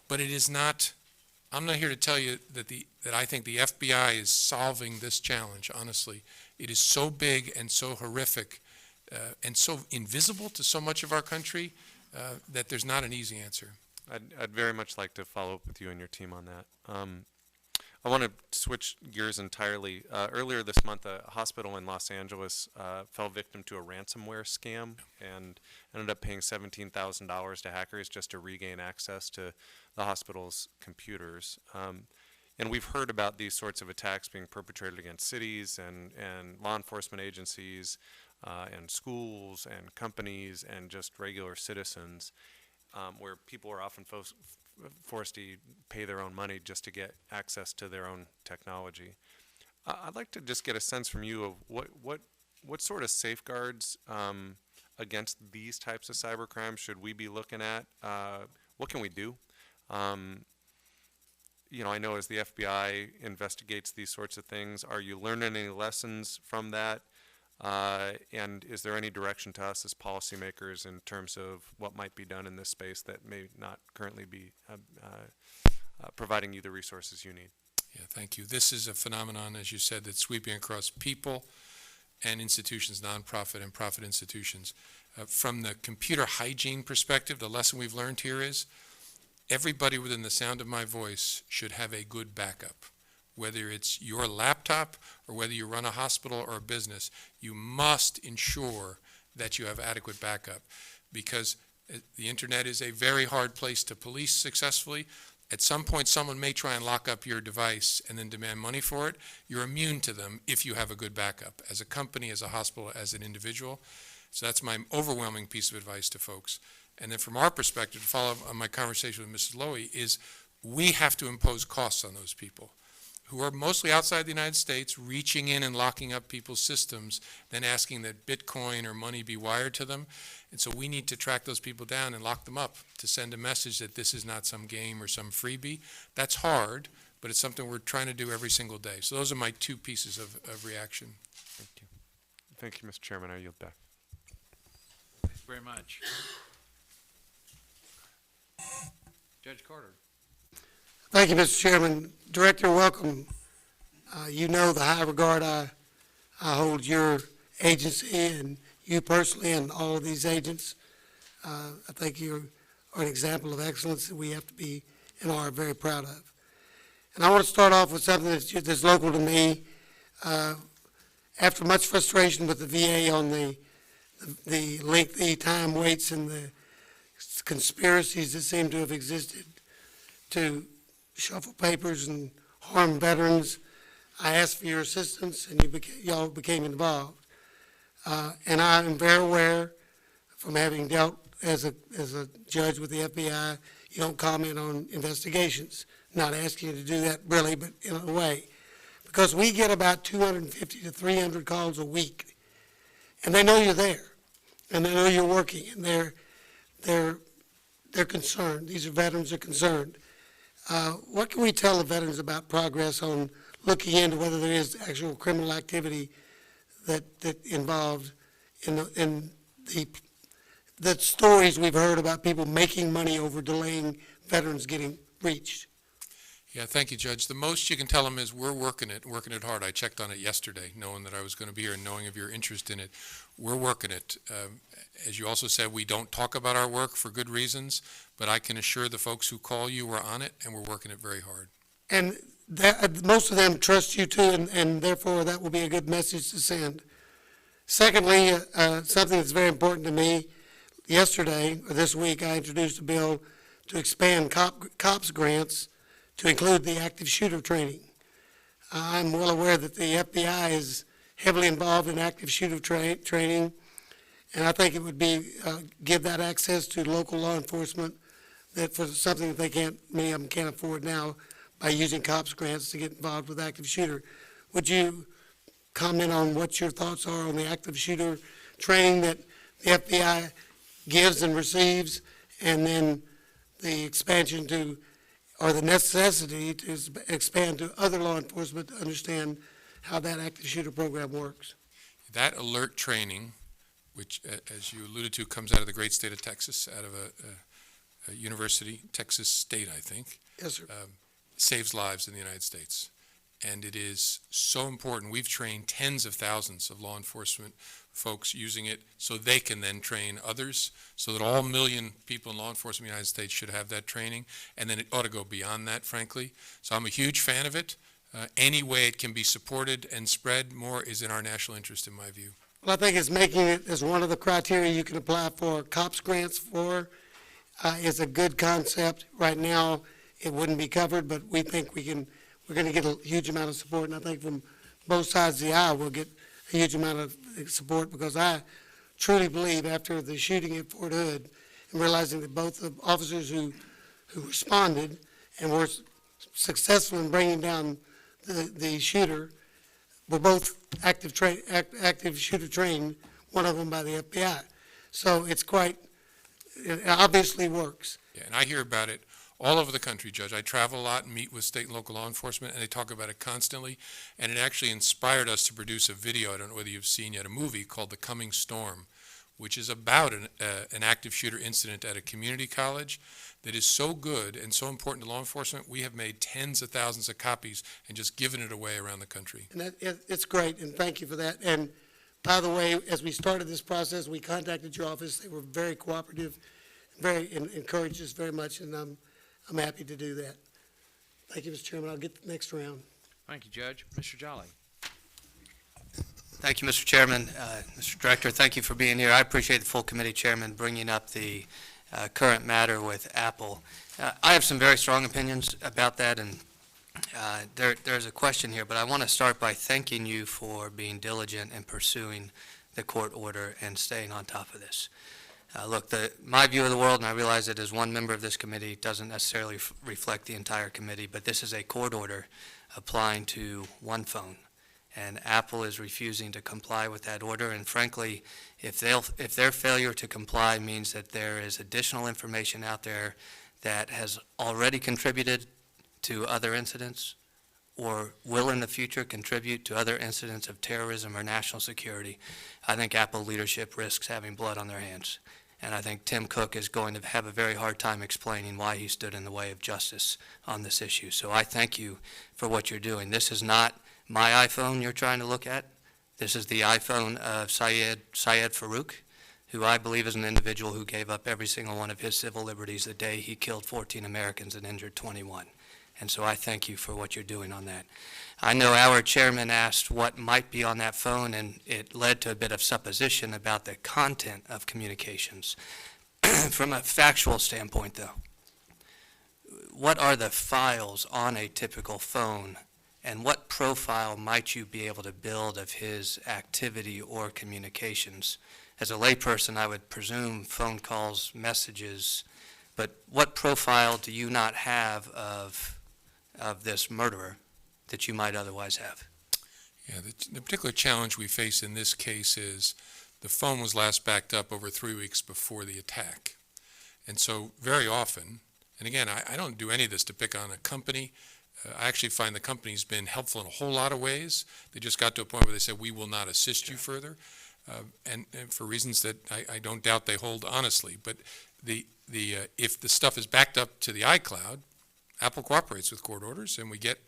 But it is not, I'm not here to tell you that I think the FBI is solving this challenge, honestly. It is so big and so horrific and so invisible to so much of our country that there's not an easy answer. I'd very much like to follow up with you and your team on that. I want to switch gears entirely. Earlier this month, a hospital in Los Angeles fell victim to a ransomware scam and ended up paying $17,000 to hackers just to regain access to the hospital's computers. And we've heard about these sorts of attacks being perpetrated against cities and law enforcement agencies and schools and companies and just regular citizens, where people are often forced to pay their own money just to get access to their own technology. I'd like to just get a sense from you of what sort of safeguards against these types of cyber crimes should we be looking at? What can we do? You know, I know as the FBI investigates these sorts of things, are you learning any lessons from that? And is there any direction to us as policymakers in terms of what might be done in this space that may not currently be providing you the resources you need? Yeah, thank you. This is a phenomenon, as you said, that's sweeping across people and institutions, nonprofit and profit institutions. From the computer hygiene perspective, the lesson we've learned here is everybody within the sound of my voice should have a good backup. Whether it's your laptop or whether you run a hospital or a business, you must ensure that you have adequate backup, because the internet is a very hard place to police successfully. At some point, someone may try and lock up your device and then demand money for it. You're immune to them if you have a good backup, as a company, as a hospital, as an individual. So that's my overwhelming piece of advice to folks. And then from our perspective, to follow up on my conversation with Mrs. Lowy, is we have to impose costs on those people who are mostly outside the United States, reaching in and locking up people's systems, then asking that Bitcoin or money be wired to them. And so we need to track those people down and lock them up to send a message that this is not some game or some freebie. That's hard, but it's something we're trying to do every single day. So those are my two pieces of reaction. Thank you. Thank you, Mr. Chairman. I yield back. Thank you very much. Judge Carter. Thank you, Mr. Chairman. Director, welcome. You know the high regard I hold your agency and you personally and all of these agents. I think you are an example of excellence that we have to be and are very proud of. And I want to start off with something that's local to me. After much frustration with the VA on the lengthy time waits and the conspiracies that seem to have existed to shuffle papers and harm veterans, I asked for your assistance, and y'all became involved. And I am very aware, from having dealt as a judge with the FBI, you don't comment on investigations. Not asking you to do that really, but in a way, because we get about 250 to 300 calls a week, and they know you're there, and they know you're working, and they're concerned. These are veterans that are concerned. What can we tell the veterans about progress on looking into whether there is actual criminal activity that involved in the stories we've heard about people making money over delaying veterans getting reached? Yeah, thank you, Judge. The most you can tell them is we're working it hard. I checked on it yesterday, knowing that I was going to be here and knowing of your interest in it. We're working it. As you also said, we don't talk about our work for good reasons, but I can assure the folks who call you we're on it, and we're working it very hard. And most of them trust you too, and therefore that will be a good message to send. Secondly, something that's very important to me, yesterday, or this week, I introduced a bill to expand COPS grants to include the active shooter training. I'm well aware that the FBI is heavily involved in active shooter training, and I think it would be give that access to local law enforcement that for something that many of them can't afford now by using COPS grants to get involved with active shooter. Would you comment on what your thoughts are on the active shooter training that the FBI gives and receives, and then the expansion to, or the necessity to expand to other law enforcement to understand how that active shooter program works? That alert training, which, as you alluded to, comes out of the great state of Texas, out of a university, Texas State, I think. Yes, sir. Saves lives in the United States. and it is so important. We've trained tens of thousands of law enforcement folks using it so they can then train others, so that all million people in law enforcement in the United States should have that training, and then it ought to go beyond that, frankly. So I'm a huge fan of it. Any way it can be supported and spread more is in our national interest, in my view. Well, I think it's making it as one of the criteria you can apply for COPS grants for. Is a good concept. Right now, it wouldn't be covered, but we think we're going to get a huge amount of support, and I think from both sides of the aisle we'll get a huge amount of support, because I truly believe after the shooting at Fort Hood and realizing that both the officers who responded and were successful in bringing down the shooter were both active shooter trained, one of them by the FBI. So it obviously works. Yeah, and I hear about it all over the country, Judge. I travel a lot and meet with state and local law enforcement, and they talk about it constantly. And it actually inspired us to produce a video, I don't know whether you've seen yet, a movie called The Coming Storm, which is about an active shooter incident at a community college that is so good and so important to law enforcement. We have made tens of thousands of copies and just given it away around the country. And it's great, and thank you for that. And by the way, as we started this process, we contacted your office. They were very cooperative, encouraged us very much, and I'm happy to do that. Thank you, Mr. Chairman. I'll get the next round. Thank you, Judge. Mr. Jolly. Thank you, Mr. Chairman. Mr. Director, thank you for being here. I appreciate the full committee chairman bringing up the current matter with Apple. I have some very strong opinions about that, and there's a question here, but I want to start by thanking you for being diligent in pursuing the court order and staying on top of this. Look, my view of the world, and I realize that as one member of this committee, doesn't necessarily reflect the entire committee, but this is a court order applying to one phone, and Apple is refusing to comply with that order. And frankly, if their failure to comply means that there is additional information out there that has already contributed to other incidents or will in the future contribute to other incidents of terrorism or national security, I think Apple leadership risks having blood on their hands. And I think Tim Cook is going to have a very hard time explaining why he stood in the way of justice on this issue. So I thank you for what you're doing. This is not my iPhone you're trying to look at. This is the iPhone of Syed Farook, who I believe is an individual who gave up every single one of his civil liberties the day he killed 14 Americans and injured 21. And so I thank you for what you're doing on that. I know our chairman asked what might be on that phone, and it led to a bit of supposition about the content of communications. From a factual standpoint, though, what are the files on a typical phone, and what profile might you be able to build of his activity or communications? As a layperson, I would presume phone calls, messages, but what profile do you not have of this murderer that you might otherwise have? Yeah, the particular challenge we face in this case is the phone was last backed up over 3 weeks before the attack. And so very often, and again, I don't do any of this to pick on a company. I actually find the company's been helpful in a whole lot of ways. They just got to a point where they said, we will not assist you further, and for reasons that I don't doubt they hold honestly. But if the stuff is backed up to the iCloud, Apple cooperates with court orders, and we get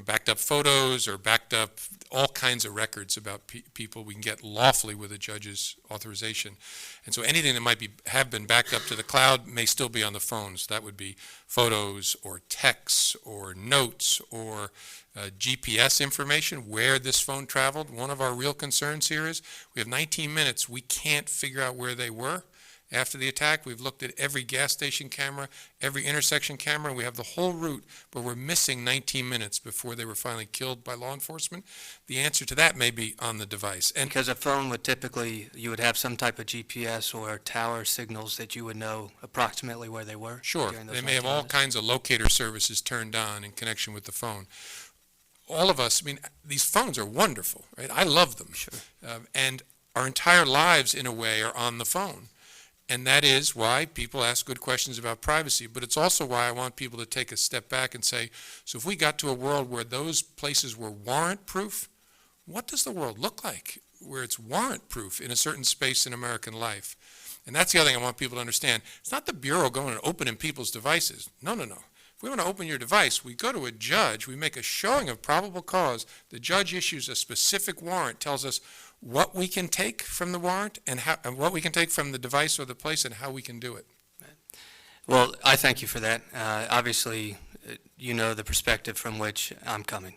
backed up photos or backed up all kinds of records about people we can get lawfully with a judge's authorization. And so anything that might have been backed up to the cloud may still be on the phones. That would be photos or texts or notes or GPS information, where this phone traveled. One of our real concerns here is we have 19 minutes. We can't figure out where they were after the attack. We've looked at every gas station camera, every intersection camera. We have the whole route, but we're missing 19 minutes before they were finally killed by law enforcement. The answer to that may be on the device. And Because a phone would typically, you would have some type of GPS or tower signals that you would know approximately where they were? sure, during those they may have 19 all minutes? kinds of locator services turned on in connection with the phone. All of us, these phones are wonderful, right? I love them. Sure. And our entire lives, in a way, are on the phone. And that is why people ask good questions about privacy, but it's also why I want people to take a step back and say, so if we got to a world where those places were warrant-proof, what does the world look like where it's warrant-proof in a certain space in American life? And that's the other thing I want people to understand. It's not the Bureau going and opening people's devices. No. If we want to open your device, we go to a judge, we make a showing of probable cause, the judge issues a specific warrant, tells us what we can take from the warrant and what we can take from the device or the place and how we can do it. Well, I thank you for that. Obviously, you know the perspective from which I'm coming.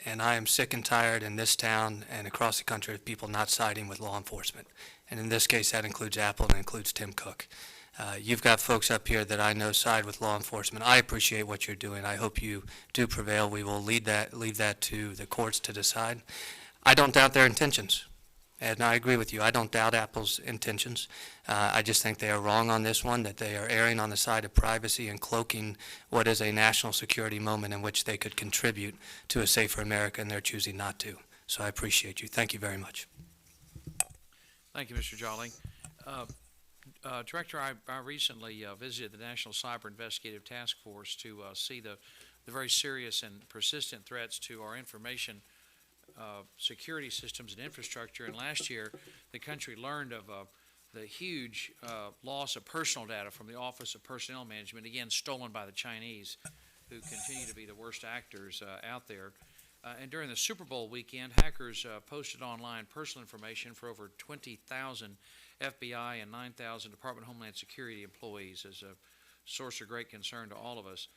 And I am sick and tired in this town and across the country of people not siding with law enforcement. And in this case, that includes Apple and includes Tim Cook. You've got folks up here that I know side with law enforcement. I appreciate what you're doing. I hope you do prevail. We will leave that to the courts to decide. I don't doubt their intentions. And I agree with you. I don't doubt Apple's intentions. I just think they are wrong on this one, that they are erring on the side of privacy and cloaking what is a national security moment in which they could contribute to a safer America, and they're choosing not to. So I appreciate you. Thank you very much. Thank you, Mr. Jolly. Director, I recently visited the National Cyber Investigative Task Force to see the very serious and persistent threats to our information security systems and infrastructure. And last year, the country learned of the huge loss of personal data from the Office of Personnel Management, again, stolen by the Chinese, who continue to be the worst actors out there. And during the Super Bowl weekend, hackers posted online personal information for over 20,000 FBI and 9,000 Department of Homeland Security employees, as a source of great concern to all of us.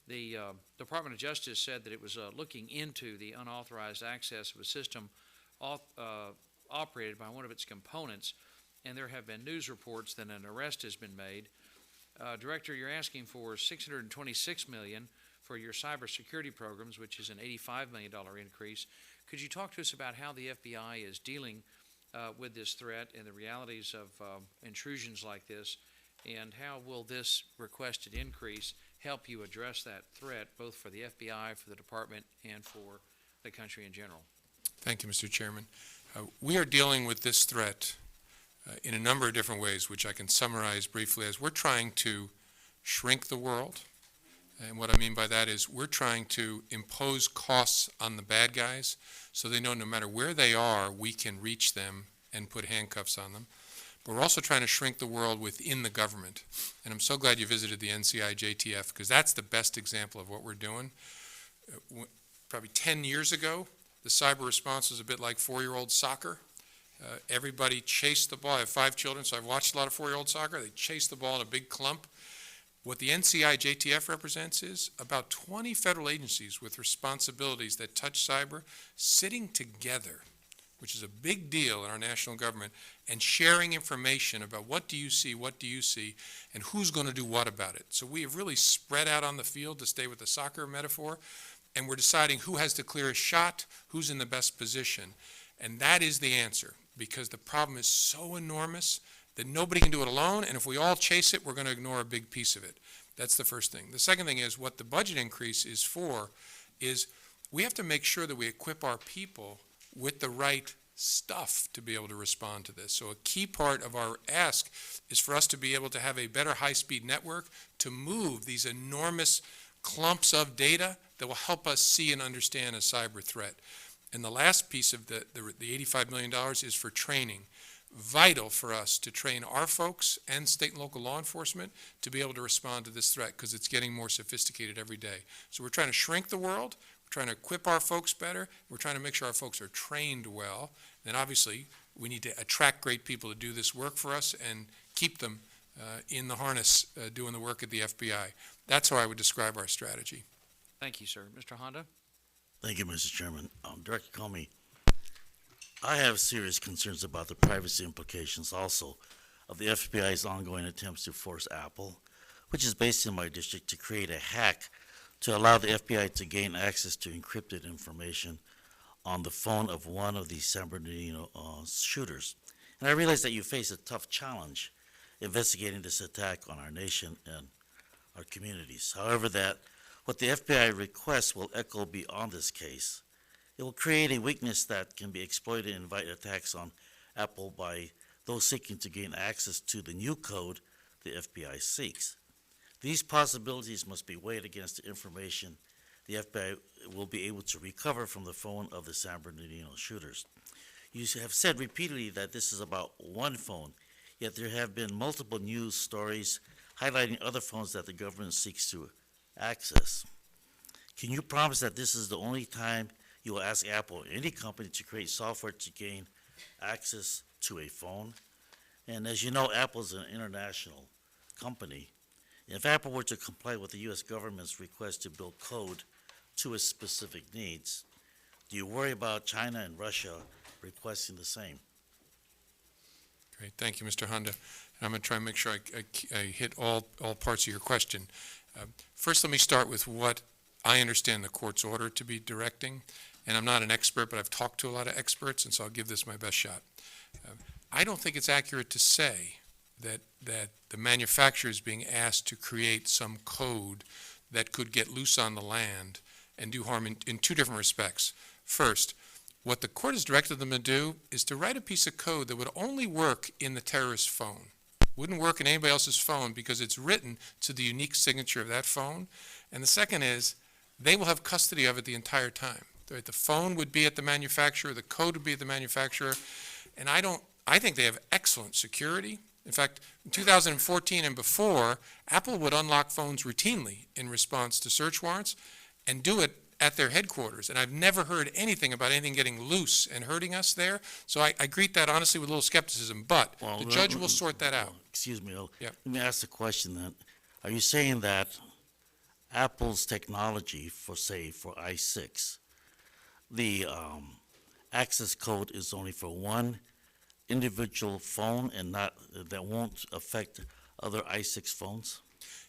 The Department of Justice said that it was looking into the unauthorized access of a system operated by one of its components, and there have been news reports that an arrest has been made. Director, you're asking for $626 million for your cybersecurity programs, which is an $85 million increase. Could you talk to us about how the FBI is dealing with this threat and the realities of intrusions like this, and how will this requested increase help you address that threat, both for the FBI, for the department, and for the country in general? Thank you, Mr. Chairman. We are dealing with this threat in a number of different ways, which I can summarize briefly as we're trying to shrink the world. And what I mean by that is we're trying to impose costs on the bad guys so they know no matter where they are, we can reach them and put handcuffs on them. But we're also trying to shrink the world within the government. And I'm so glad you visited the NCI JTF, because that's the best example of what we're doing. Probably 10 years ago, the cyber response was a bit like 4-year-old soccer. Everybody chased the ball. I have 5 children, so I've watched a lot of 4-year-old soccer. They chase the ball in a big clump. What the NCI JTF represents is about 20 federal agencies with responsibilities that touch cyber sitting together, which is a big deal in our national government, and sharing information about what do you see, and who's going to do what about it. So we have really spread out on the field, to stay with the soccer metaphor, and we're deciding who has the clearest shot, who's in the best position. And that is the answer, because the problem is so enormous that nobody can do it alone, and if we all chase it, we're going to ignore a big piece of it. That's the first thing. The second thing is what the budget increase is for is we have to make sure that we equip our people with the right stuff to be able to respond to this. So a key part of our ask is for us to be able to have a better high-speed network to move these enormous clumps of data that will help us see and understand a cyber threat. And the last piece of the $85 million is for training. Vital for us to train our folks and state and local law enforcement to be able to respond to this threat, because it's getting more sophisticated every day. So we're trying to shrink the world, we're trying to equip our folks better, we're trying to make sure our folks are trained well, and obviously we need to attract great people to do this work for us and keep them in the harness doing the work at the FBI. That's how I would describe our strategy. Thank you, sir. Mr. Honda? Thank you, Mr. Chairman. Director Comey, I have serious concerns about the privacy implications also of the FBI's ongoing attempts to force Apple, which is based in my district, to create a hack to allow the FBI to gain access to encrypted information on the phone of one of the San Bernardino shooters. And I realize that you face a tough challenge investigating this attack on our nation and our communities. However, what the FBI requests will echo beyond this case. It will create a weakness that can be exploited and invite attacks on Apple by those seeking to gain access to the new code the FBI seeks. These possibilities must be weighed against the information the FBI will be able to recover from the phone of the San Bernardino shooters. You have said repeatedly that this is about one phone, yet there have been multiple news stories highlighting other phones that the government seeks to access. Can you promise that this is the only time you will ask Apple or any company to create software to gain access to a phone? And as you know, Apple is an international company. If Apple were to comply with the U.S. government's request to build code to its specific needs, do you worry about China and Russia requesting the same? Great, thank you, Mr. Honda. And I'm going to try and make sure I hit all parts of your question. First, let me start with what I understand the court's order to be directing. And I'm not an expert, but I've talked to a lot of experts, and so I'll give this my best shot. I don't think it's accurate to say that the manufacturer is being asked to create some code that could get loose on the land and do harm in two different respects. First, what the court has directed them to do is to write a piece of code that would only work in the terrorist's phone. Wouldn't work in anybody else's phone because it's written to the unique signature of that phone. And the second is, they will have custody of it the entire time. The phone would be at the manufacturer, the code would be at the manufacturer, and I think they have excellent security. In fact, in 2014 and before, Apple would unlock phones routinely in response to search warrants and do it at their headquarters. And I've never heard anything about anything getting loose and hurting us there. So I greet that honestly with a little skepticism, but the judge will sort that out. Excuse me, Yep. let me ask the question then. Are you saying that Apple's technology for i6, the access code is only for one individual phone and not, that won't affect other i6 phones?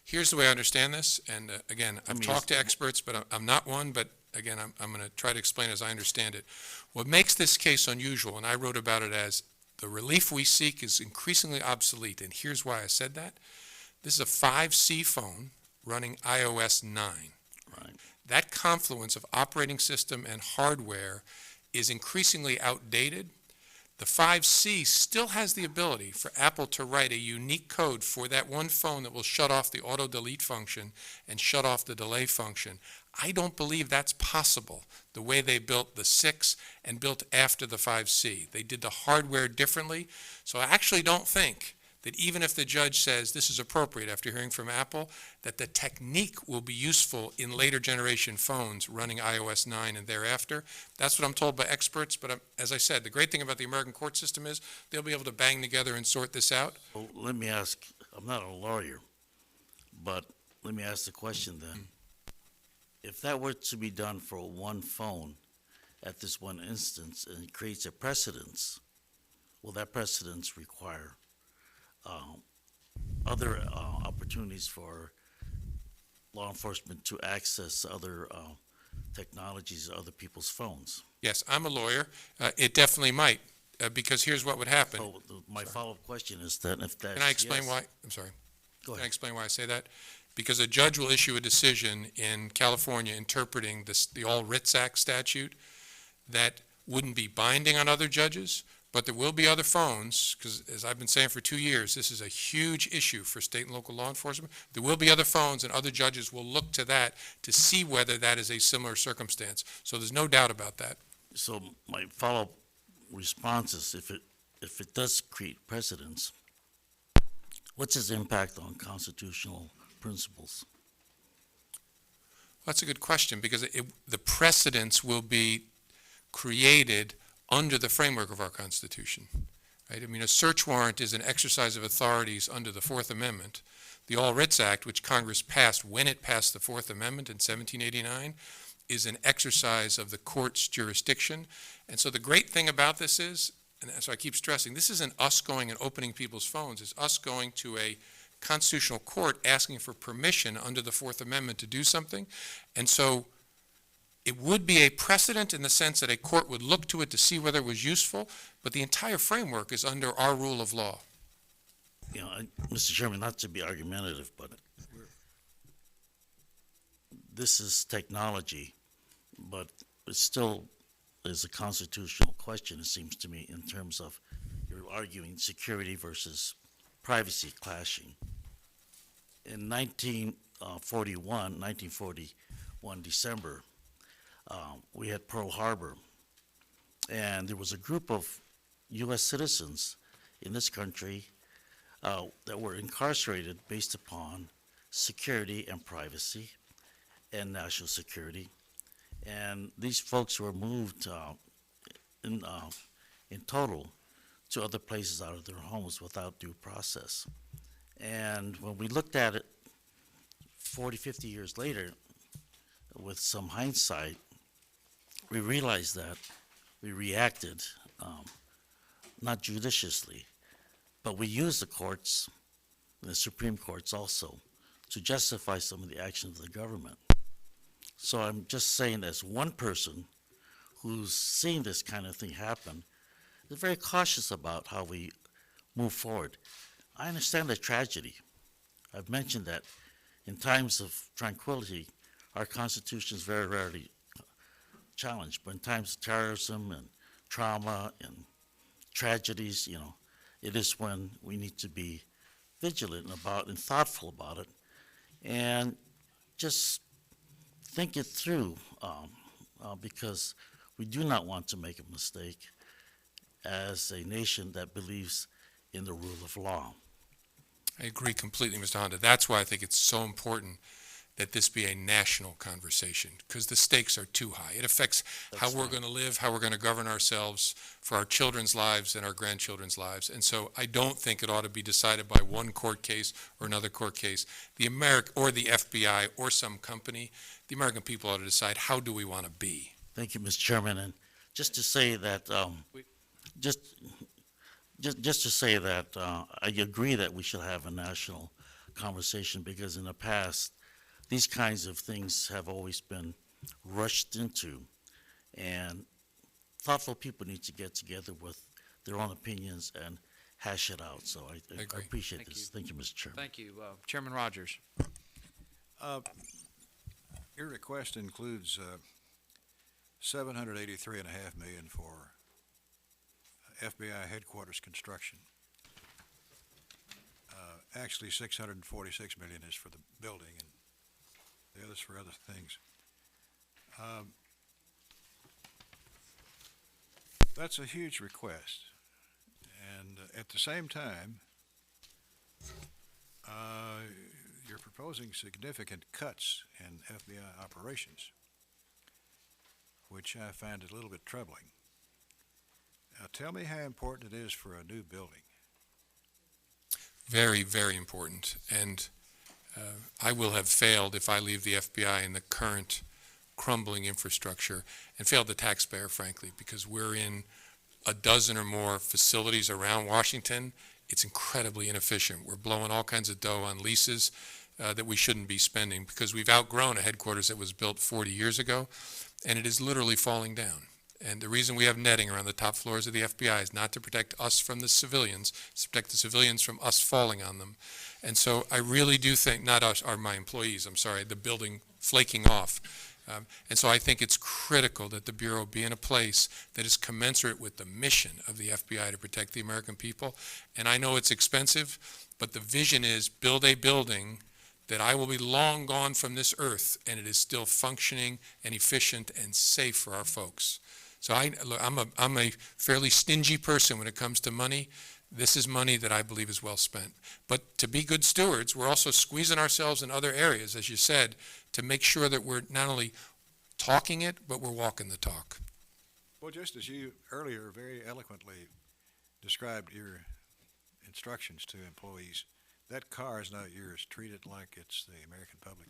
Here's the way I understand this, and again, I've mean, talked to experts, but I'm not one, but again, I'm going to try to explain as I understand it. What makes this case unusual, and I wrote about it as the relief we seek is increasingly obsolete, and here's why I said that. This is a 5C phone running iOS 9. Right. That confluence of operating system and hardware is increasingly outdated. The 5C still has the ability for Apple to write a unique code for that one phone that will shut off the auto-delete function and shut off the delay function. I don't believe that's possible the way they built the 6 and built after the 5C. They did the hardware differently, so I actually don't think that even if the judge says this is appropriate after hearing from Apple, that the technique will be useful in later generation phones running iOS 9 and thereafter. That's what I'm told by experts, but as I said, the great thing about the American court system is they'll be able to bang together and sort this out. Well, let me ask, I'm not a lawyer, but let me ask the question then. If that were to be done for one phone at this one instance and it creates a precedence, will that precedence require other opportunities for law enforcement to access other technologies, other people's phones? Yes, I'm a lawyer. It definitely might, because here's what would happen. So my follow-up question is that if that's Can I explain yes, why? I'm sorry. Go Can I ahead. explain why I say that? Because a judge will issue a decision in California interpreting the All Writs Act statute that wouldn't be binding on other judges, but there will be other phones, because as I've been saying for 2 years, this is a huge issue for state and local law enforcement. There will be other phones, and other judges will look to that to see whether that is a similar circumstance. So there's no doubt about that. So my follow-up response is if it does create precedence, what's its impact on constitutional principles? That's a good question, because the precedents will be created under the framework of our Constitution, right? I mean, a search warrant is an exercise of authorities under the Fourth Amendment. The All Writs Act, which Congress passed when it passed the Fourth Amendment in 1789, is an exercise of the court's jurisdiction. And so the great thing about this is, and so I keep stressing, this isn't us going and opening people's phones. It's us going to a constitutional court asking for permission under the Fourth Amendment to do something. And so it would be a precedent in the sense that a court would look to it to see whether it was useful, but the entire framework is under our rule of law. You know, Mr. Chairman, not to be argumentative, but this is technology, but it still is a constitutional question, it seems to me, in terms of you're arguing security versus privacy clashing. In 1941 December, we had Pearl Harbor, and there was a group of U.S. citizens in this country that were incarcerated based upon security and privacy, and national security. And these folks were moved in total to other places out of their homes without due process. And when we looked at it 40, 50 years later, with some hindsight, we realized that we reacted not judiciously, but we used the courts, the Supreme Courts also, to justify some of the actions of the government. So I'm just saying, as one person who's seen this kind of thing happen, is very cautious about how we move forward. I understand the tragedy. I've mentioned that in times of tranquility, our Constitution is very rarely challenged, but in times of terrorism and trauma and tragedies, it is when we need to be vigilant about and thoughtful about it, and just think it through, because we do not want to make a mistake as a nation that believes in the rule of law. I agree completely, Mr. Honda. That's why I think it's so important that this be a national conversation, because the stakes are too high. It affects how we're going to live, how we're going to govern ourselves for our children's lives and our grandchildren's lives. And so I don't think it ought to be decided by one court case or another court case. The FBI or some company, the American people ought to decide, how do we want to be? Thank you, Mr. Chairman. And just to say that, just to say that I agree that we should have a national conversation, because in the past, these kinds of things have always been rushed into, and thoughtful people need to get together with their own opinions and hash it out. So I appreciate this. Thank you, Mr. Chairman. Thank you. Chairman Rogers. Your request includes $783.5 million for FBI headquarters construction. Actually, $646 million is for the building, and the others for other things. That's a huge request, and at the same time, you're proposing significant cuts in FBI operations, which I find a little bit troubling. Tell me how important it is for a new building. Very, very important. And I will have failed if I leave the FBI in the current crumbling infrastructure, and failed the taxpayer, frankly, because we're in a dozen or more facilities around Washington. It's incredibly inefficient. We're blowing all kinds of dough on leases that we shouldn't be spending, because we've outgrown a headquarters that was built 40 years ago, and it is literally falling down. And the reason we have netting around the top floors of the FBI is not to protect us from the civilians, it's to protect the civilians from us falling on them. And so I really do think, not us, or my employees, I'm sorry, the building flaking off. And so I think it's critical that the Bureau be in a place that is commensurate with the mission of the FBI to protect the American people. And I know it's expensive, but the vision is build a building that I will be long gone from this earth, and it is still functioning and efficient and safe for our folks. So I'm a fairly stingy person when it comes to money. This is money that I believe is well spent. But to be good stewards, we're also squeezing ourselves in other areas, as you said, to make sure that we're not only talking it, but we're walking the talk. Well, just as you earlier very eloquently described your instructions to employees, that car is not yours. Treat it like it's the American public.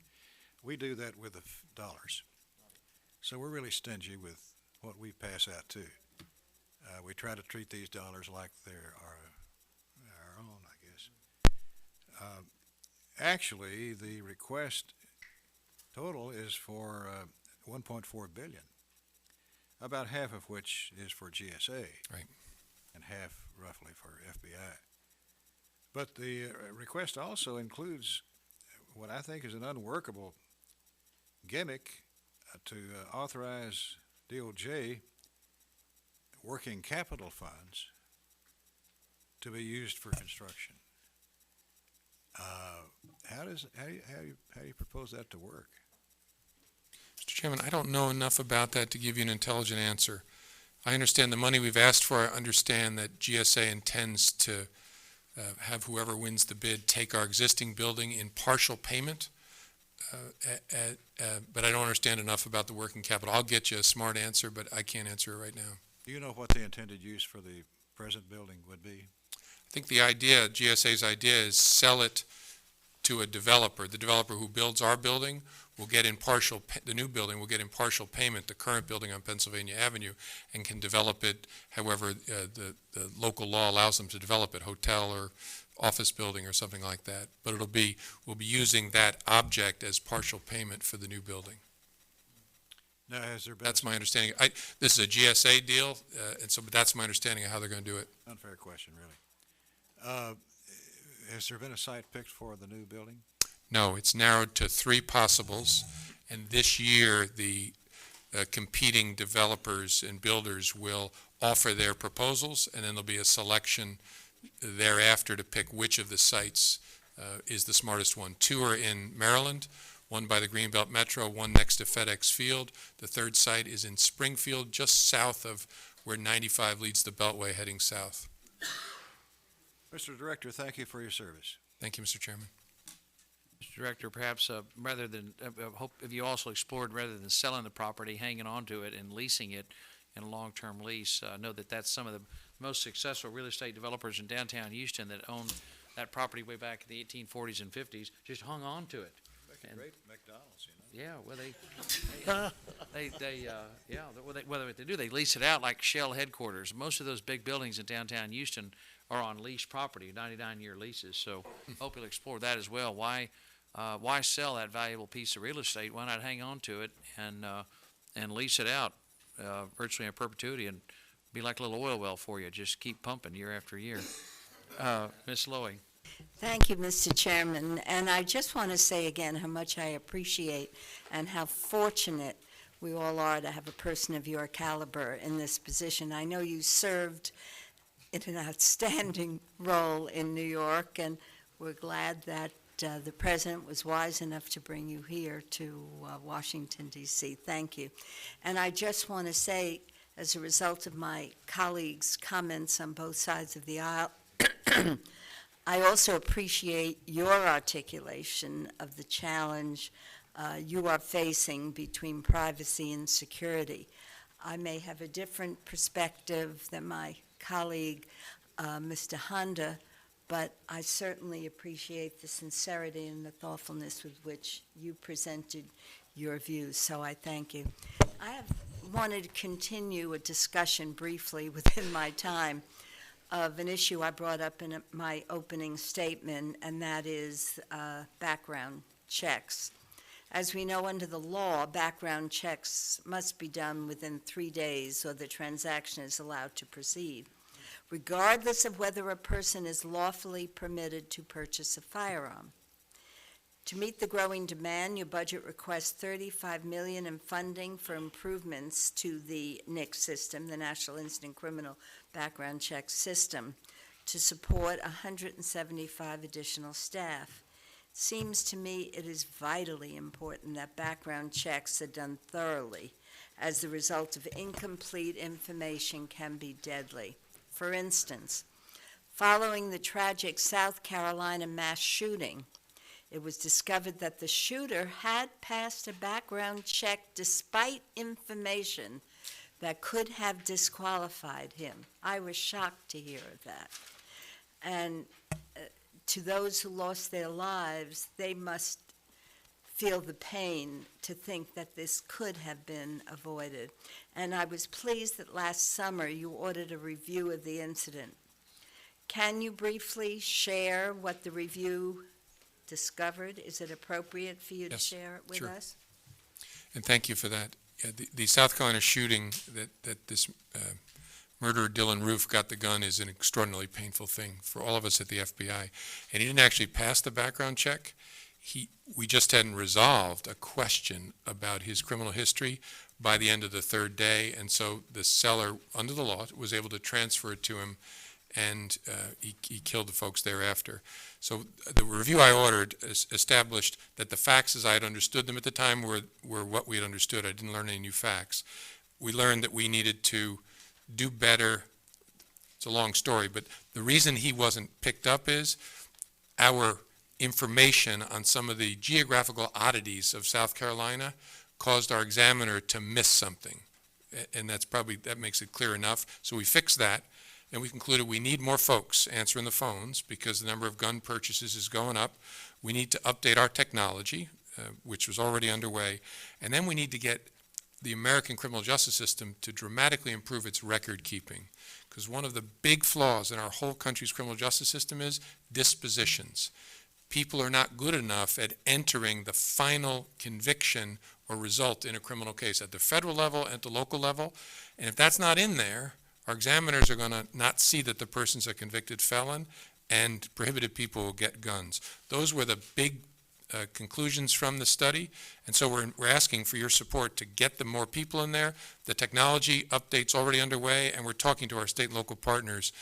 We do that with the dollars. So we're really stingy with what we pass out too. We try to treat these dollars like they're our own, I guess. Actually, the request total is for $1.4 billion, about half of which is for GSA, Right. and half roughly for FBI. But the request also includes what I think is an unworkable gimmick to authorize DOJ working capital funds to be used for construction. How do you propose that to work? Mr. Chairman, I don't know enough about that to give you an intelligent answer. I understand the money we've asked for. I understand that GSA intends to have whoever wins the bid take our existing building in partial payment, but I don't understand enough about the working capital. I'll get you a smart answer, but I can't answer it right now. Do you know what the intended use for the present building would be? I think the idea, GSA's idea, is sell it to a developer. The developer who builds our building will get in partial, the new building will get in partial payment, the current building on Pennsylvania Avenue, and can develop it however the local law allows them to develop it, hotel or office building or something like that. But we'll be using that object as partial payment for the new building. Now, has there been? That's my understanding. This is a GSA deal, but that's my understanding of how they're going to do it. Unfair question, really. Has there been a site picked for the new building? No, it's narrowed to 3 possibles, and this year the competing developers and builders will offer their proposals, and then there'll be a selection thereafter to pick which of the sites is the smartest one. 2 are in Maryland, one by the Greenbelt Metro, one next to FedEx Field. The 3rd site is in Springfield, just south of where 95 leads the Beltway heading south. Mr. Director, thank you for your service. Thank you, Mr. Chairman. Mr. Director, perhaps rather than, hope if you also explored, rather than selling the property, hanging on to it and leasing it in a long-term lease. I know that that's some of the most successful real estate developers in downtown Houston that owned that property way back in the 1840s and 50s, just hung on to it. Making great McDonald's, you know. Yeah, well, whether they do, they lease it out like Shell headquarters. Most of those big buildings in downtown Houston are on leased property, 99-year leases. So hope you'll explore that as well. Why sell that valuable piece of real estate? Why not hang on to it and lease it out virtually in perpetuity and be like a little oil well for you? Just keep pumping year after year. Ms. Lowy. Thank you, Mr. Chairman. And I just want to say again how much I appreciate and how fortunate we all are to have a person of your caliber in this position. I know you served in an outstanding role in New York, and we're glad that the President was wise enough to bring you here to Washington, D.C. Thank you. And I just want to say, as a result of my colleagues' comments on both sides of the aisle, I also appreciate your articulation of the challenge you are facing between privacy and security. I may have a different perspective than my colleague, Mr. Honda, but I certainly appreciate the sincerity and the thoughtfulness with which you presented your views, so I thank you. I have wanted to continue a discussion briefly within my time of an issue I brought up in my opening statement, and that is background checks. As we know under the law, background checks must be done within 3 days or the transaction is allowed to proceed, regardless of whether a person is lawfully permitted to purchase a firearm. To meet the growing demand, your budget requests $35 million in funding for improvements to the NIC system, the National Instant Criminal Background Check System, to support 175 additional staff. Seems to me it is vitally important that background checks are done thoroughly, as the result of incomplete information can be deadly. For instance, following the tragic South Carolina mass shooting, it was discovered that the shooter had passed a background check despite information that could have disqualified him. I was shocked to hear of that. And to those who lost their lives, they must feel the pain to think that this could have been avoided. And I was pleased that last summer you ordered a review of the incident. Can you briefly share what the review discovered? Is it appropriate for you to share it with us? And thank you for that. Yeah, the South Carolina shooting that this murderer Dylan Roof got the gun is an extraordinarily painful thing for all of us at the FBI. And he didn't actually pass the background check. We just hadn't resolved a question about his criminal history by the end of the 3rd day, and so the seller, under the law, was able to transfer it to him, and he killed the folks thereafter. So the review I ordered established that the facts as I had understood them at the time were what we had understood. I didn't learn any new facts. We learned that we needed to do better. It's a long story, but the reason he wasn't picked up is our information on some of the geographical oddities of South Carolina caused our examiner to miss something. And that makes it clear enough. So we fixed that, and we concluded we need more folks answering the phones because the number of gun purchases is going up. We need to update our technology, which was already underway, and then we need to get the American criminal justice system to dramatically improve its record keeping. Because one of the big flaws in our whole country's criminal justice system is dispositions. People are not good enough at entering the final conviction or result in a criminal case at the federal level and at the local level. And if that's not in there, our examiners are going to not see that the person's a convicted felon, and prohibited people will get guns. Those were the big conclusions from the study, and so we're asking for your support to get the more people in there. The technology update's already underway, and we're talking to our state and local partners,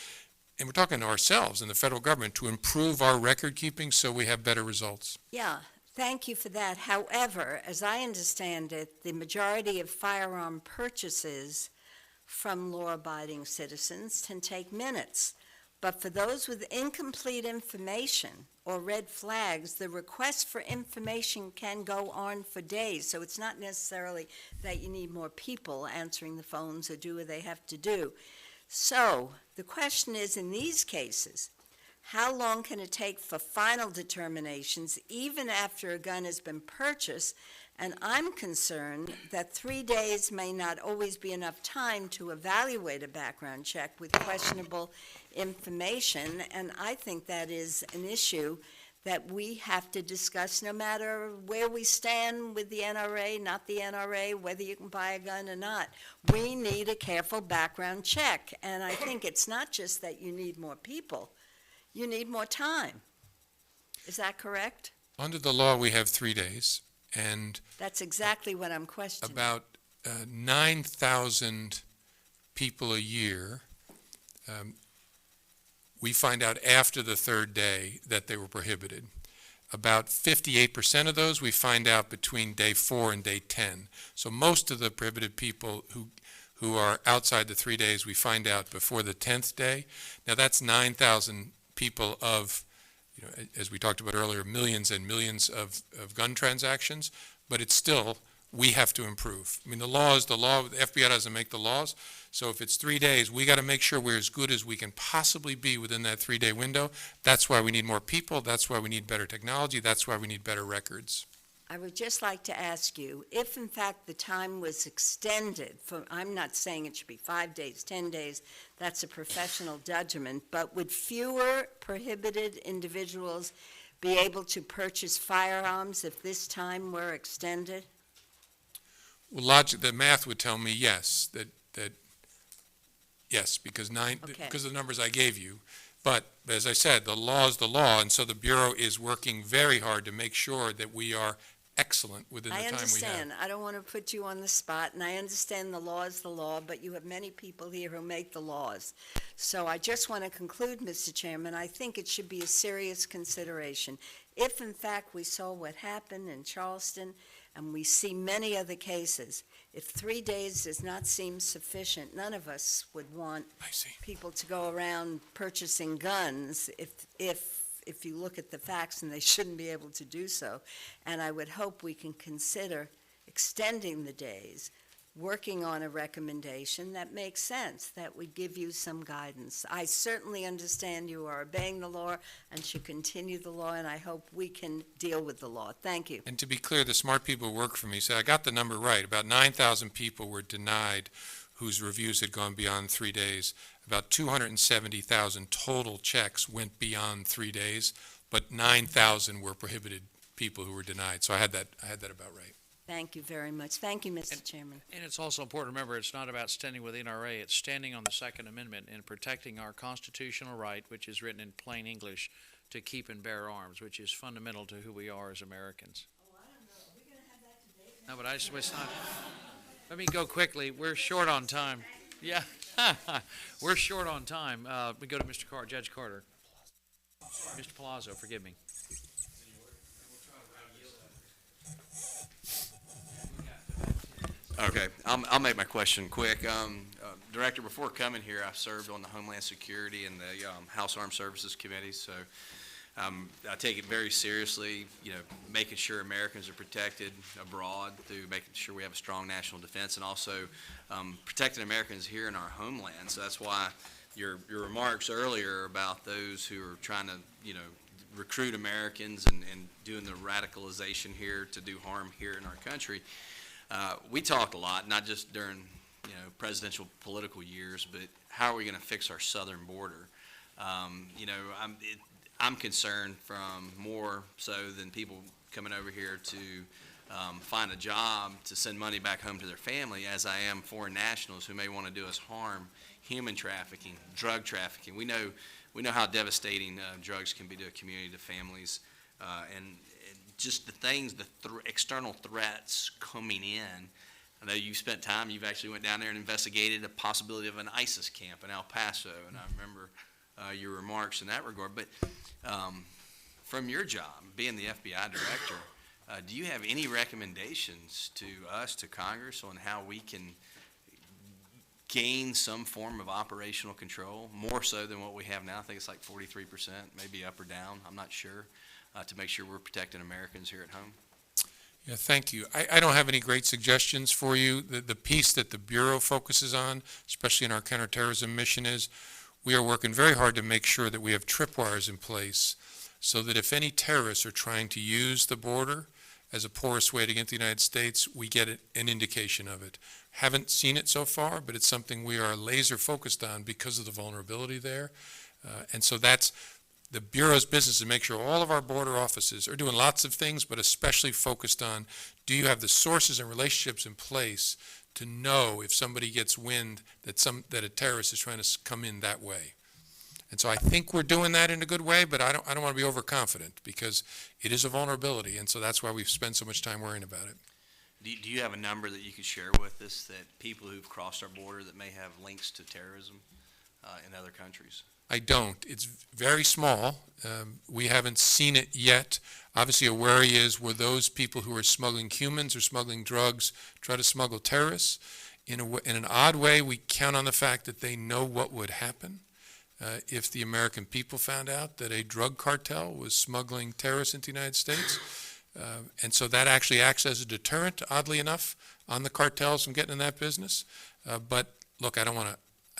and we're talking to ourselves and the federal government to improve our record keeping so we have better results. Yeah, thank you for that. However, as I understand it, the majority of firearm purchases from law-abiding citizens can take minutes. But for those with incomplete information or red flags, the request for information can go on for days. So it's not necessarily that you need more people answering the phones or do what they have to do. So the question is, in these cases, how long can it take for final determinations even after a gun has been purchased? And I'm concerned that 3 days may not always be enough time to evaluate a background check with questionable information, and I think that is an issue that we have to discuss no matter where we stand with the NRA, not the NRA, whether you can buy a gun or not. We need a careful background check, and I think it's not just that you need more people, you need more time. Is that correct? Under the law, we have 3 days, and That's exactly what I'm questioning. about 9,000 people a year, we find out after the third day that they were prohibited. About 58% of those we find out between day 4 and day 10. So most of the prohibited people who are outside the 3 days we find out before the 10th day. Now that's 9,000 people of, as we talked about earlier, millions and millions of gun transactions, but it's still, we have to improve. I mean, the law is the law. The FBI doesn't make the laws. So if it's 3 days, we got to make sure we're as good as we can possibly be within that 3-day window. That's why we need more people. That's why we need better technology. That's why we need better records. I would just like to ask you, if in fact the time was extended, I'm not saying it should be 5 days, 10 days, that's a professional judgment, but would fewer prohibited individuals be able to purchase firearms if this time were extended? Well, the math would tell me yes, that yes, because because of the numbers I gave you. But as I said, the law is the law, and so the Bureau is working very hard to make sure that we are excellent within the time we have. I understand. I don't want to put you on the spot, and I understand the law is the law, but you have many people here who make the laws. So I just want to conclude, Mr. Chairman, I think it should be a serious consideration. If in fact we saw what happened in Charleston, and we see many other cases, if 3 days does not seem sufficient, none of us would want people to go around purchasing guns if you look at the facts, and they shouldn't be able to do so. And I would hope we can consider extending the days, working on a recommendation that makes sense, that would give you some guidance. I certainly understand you are obeying the law and should continue the law, and I hope we can deal with the law. Thank you. And to be clear, the smart people who work for me said I got the number right. About 9,000 people were denied whose reviews had gone beyond 3 days. About 270,000 total checks went beyond 3 days, but 9,000 were prohibited people who were denied. So I had that about right. Thank you very much. Thank you, Mr. Chairman. And it's also important to remember, it's not about standing with the NRA, it's standing on the Second Amendment and protecting our constitutional right, which is written in plain English, to keep and bear arms, which is fundamental to who we are as Americans. Oh, I don't know. Are we going to have that debate? No, but it's not. Let me go quickly. We're short on time. Yeah, we're short on time. We go to Mr. Carter, Judge Carter. Mr. Palazzo, forgive me. Okay, I'll make my question quick. Director, before coming here, I served on the Homeland Security and the House Armed Services Committee, so I take it very seriously, making sure Americans are protected abroad through making sure we have a strong national defense, and also protecting Americans here in our homeland. So that's why your remarks earlier about those who are trying to, recruit Americans and doing the radicalization here to do harm here in our country. We talked a lot, not just during, presidential political years, but how are we going to fix our southern border? I'm concerned from more so than people coming over here to find a job to send money back home to their family, as I am foreign nationals who may want to do us harm, human trafficking, drug trafficking. We know how devastating drugs can be to a community, to families, and just the things, external threats coming in. I know you spent time, you've actually went down there and investigated a possibility of an ISIS camp in El Paso, and I remember your remarks in that regard. But from your job, being the FBI director, do you have any recommendations to us, to Congress, on how we can gain some form of operational control, more so than what we have now? I think it's like 43%, maybe up or down, I'm not sure, to make sure we're protecting Americans here at home? Yeah, thank you. I don't have any great suggestions for you. The piece that the Bureau focuses on, especially in our counterterrorism mission, is we are working very hard to make sure that we have tripwires in place so that if any terrorists are trying to use the border as a porous way to get into the United States, we get an indication of it. Haven't seen it so far, but it's something we are laser focused on because of the vulnerability there. And so that's the Bureau's business, to make sure all of our border offices are doing lots of things, but especially focused on, do you have the sources and relationships in place to know if somebody gets wind that a terrorist is trying to come in that way? And so I think we're doing that in a good way, but I don't want to be overconfident, because it is a vulnerability, and so that's why we've spent so much time worrying about it. Do you have a number that you could share with us, that people who've crossed our border that may have links to terrorism in other countries? I don't. It's very small. We haven't seen it yet. Obviously, a worry is, were those people who are smuggling humans or smuggling drugs try to smuggle terrorists? In an odd way, we count on the fact that they know what would happen if the American people found out that a drug cartel was smuggling terrorists into the United States. And so that actually acts as a deterrent, oddly enough, on the cartels from getting in that business. But look, I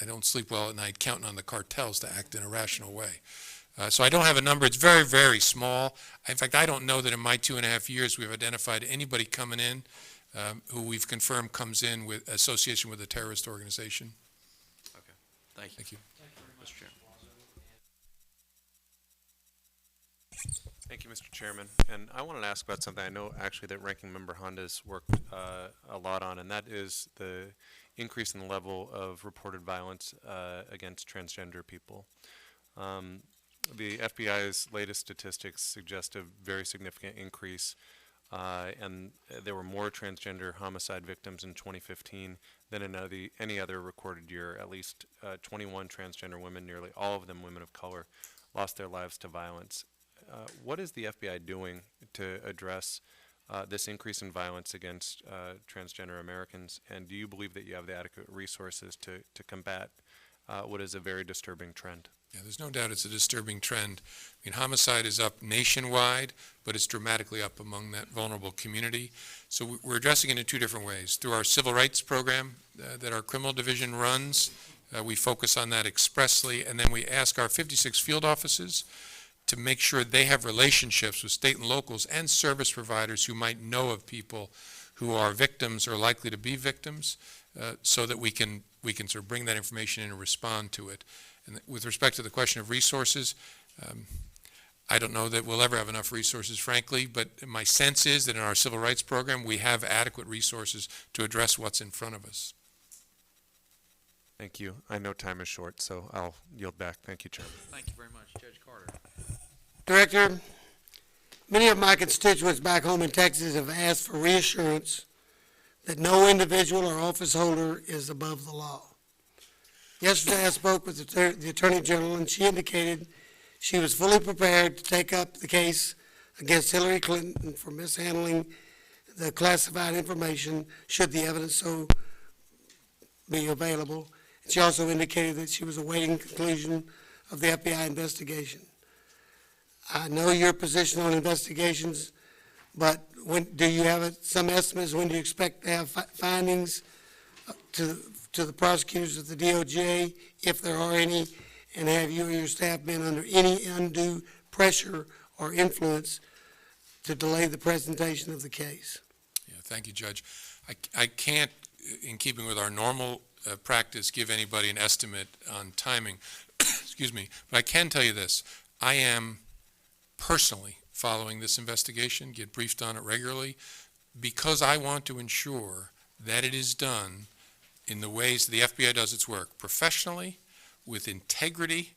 don't sleep well at night counting on the cartels to act in a rational way. So I don't have a number. It's very, very small. In fact, I don't know that in my 2.5 years we've identified anybody coming in who we've confirmed comes in with association with a terrorist organization. Okay, thank you. Thank you. Mr. Chairman. Thank you, Mr. Chairman. And I wanted to ask about something I know actually that Ranking Member Honda's worked a lot on, and that is the increase in the level of reported violence against transgender people. The FBI's latest statistics suggest a very significant increase, and there were more transgender homicide victims in 2015 than in any other recorded year. At least 21 transgender women, nearly all of them women of color, lost their lives to violence. What is the FBI doing to address this increase in violence against transgender Americans, and do you believe that you have the adequate resources to combat what is a very disturbing trend? Yeah, there's no doubt it's a disturbing trend. I mean, homicide is up nationwide, but it's dramatically up among that vulnerable community. So we're addressing it in two different ways. Through our civil rights program that our criminal division runs, we focus on that expressly, and then we ask our 56 field offices to make sure they have relationships with state and locals and service providers who might know of people who are victims or likely to be victims, so that we can sort of bring that information in and respond to it. And with respect to the question of resources, I don't know that we'll ever have enough resources, frankly, but my sense is that in our civil rights program, we have adequate resources to address what's in front of us. Thank you. I know time is short, so I'll yield back. Thank you, Chairman. Thank you very much. Judge Carter. Director, many of my constituents back home in Texas have asked for reassurance that no individual or office holder is above the law. Yesterday I spoke with the Attorney General, and she indicated she was fully prepared to take up the case against Hillary Clinton for mishandling the classified information should the evidence so be available. She also indicated that she was awaiting conclusion of the FBI investigation. I know your position on investigations, but do you have some estimates, when do you expect to have findings to the prosecutors of the DOJ, if there are any, and have you or your staff been under any undue pressure or influence to delay the presentation of the case? Yeah, thank you, Judge. I can't, in keeping with our normal practice, give anybody an estimate on timing. Excuse me. But I can tell you this. I am personally following this investigation, get briefed on it regularly, because I want to ensure that it is done in the ways the FBI does its work, professionally, with integrity,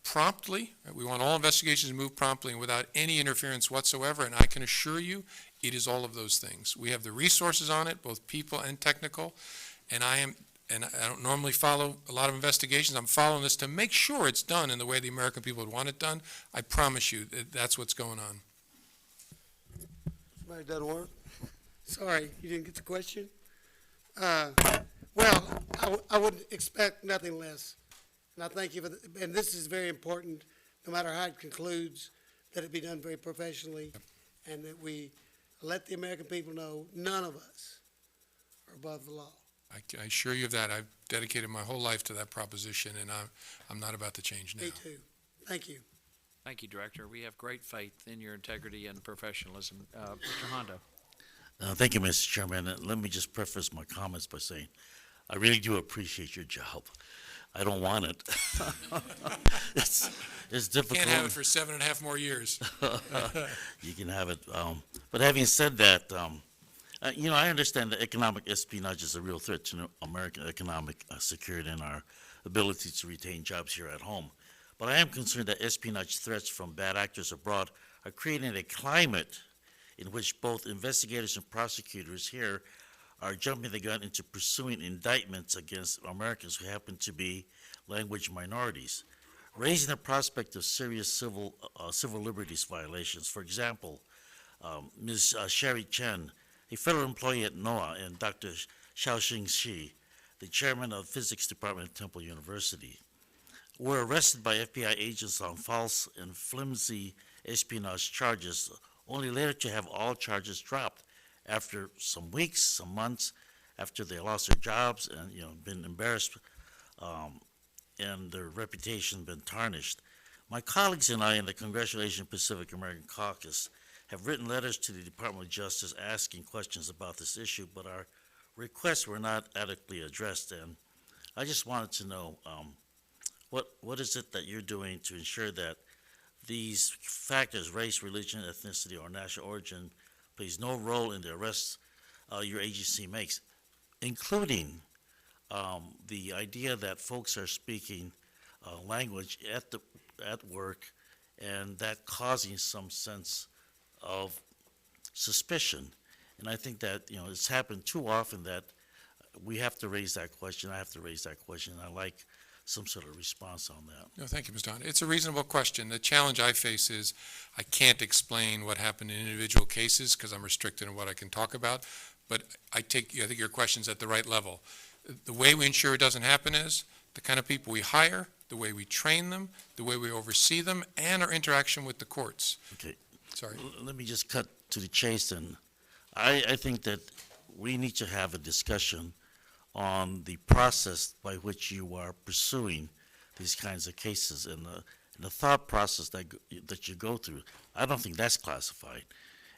promptly. We want all investigations to move promptly and without any interference whatsoever, and I can assure you it is all of those things. We have the resources on it, both people and technical, and I don't normally follow a lot of investigations. I'm following this to make sure it's done in the way the American people would want it done. I promise you that's what's going on. Somebody doesn't work? Sorry, you didn't get the question? Well, I would expect nothing less. And I thank you for and this is very important, no matter how it concludes, that it be done very professionally, and that we let the American people know none of us are above the law. I assure you of that. I've dedicated my whole life to that proposition, and I'm not about to change now. Me too. Thank you. Thank you, Director. We have great faith in your integrity and professionalism. Mr. Hondo. Thank you, Mr. Chairman. And let me just preface my comments by saying, I really do appreciate your job. I don't want it. It's difficult. Can't have it for 7.5 more years. You can have it. But having said that, I understand that economic espionage is a real threat to American economic security and our ability to retain jobs here at home. But I am concerned that espionage threats from bad actors abroad are creating a climate in which both investigators and prosecutors here are jumping the gun into pursuing indictments against Americans who happen to be language minorities, raising the prospect of serious civil liberties violations. For example, Ms. Sherry Chen, a federal employee at NOAA, and Dr. Xiaoxing Shi, the chairman of the physics department at Temple University, were arrested by FBI agents on false and flimsy espionage charges, only later to have all charges dropped after some weeks, some months, after they lost their jobs and been embarrassed and their reputation been tarnished. My colleagues and I in the Congressional Asian Pacific American Caucus have written letters to the Department of Justice asking questions about this issue, but our requests were not adequately addressed. And I just wanted to know what is it that you're doing to ensure that these factors, race, religion, ethnicity, or national origin, plays no role in the arrests your agency makes, including the idea that folks are speaking language at work, and that causing some sense of suspicion. And I think that it's happened too often that we have to raise that question. I have to raise that question. And I like some sort of response on that. No, thank you, Ms. Don. It's a reasonable question. The challenge I face is I can't explain what happened in individual cases because I'm restricted in what I can talk about, but I think your question's at the right level. The way we ensure it doesn't happen is the kind of people we hire, the way we train them, the way we oversee them, and our interaction with the courts. Okay. Sorry. Let me just cut to the chase, and I think that we need to have a discussion on the process by which you are pursuing these kinds of cases and the thought process that you go through. I don't think that's classified.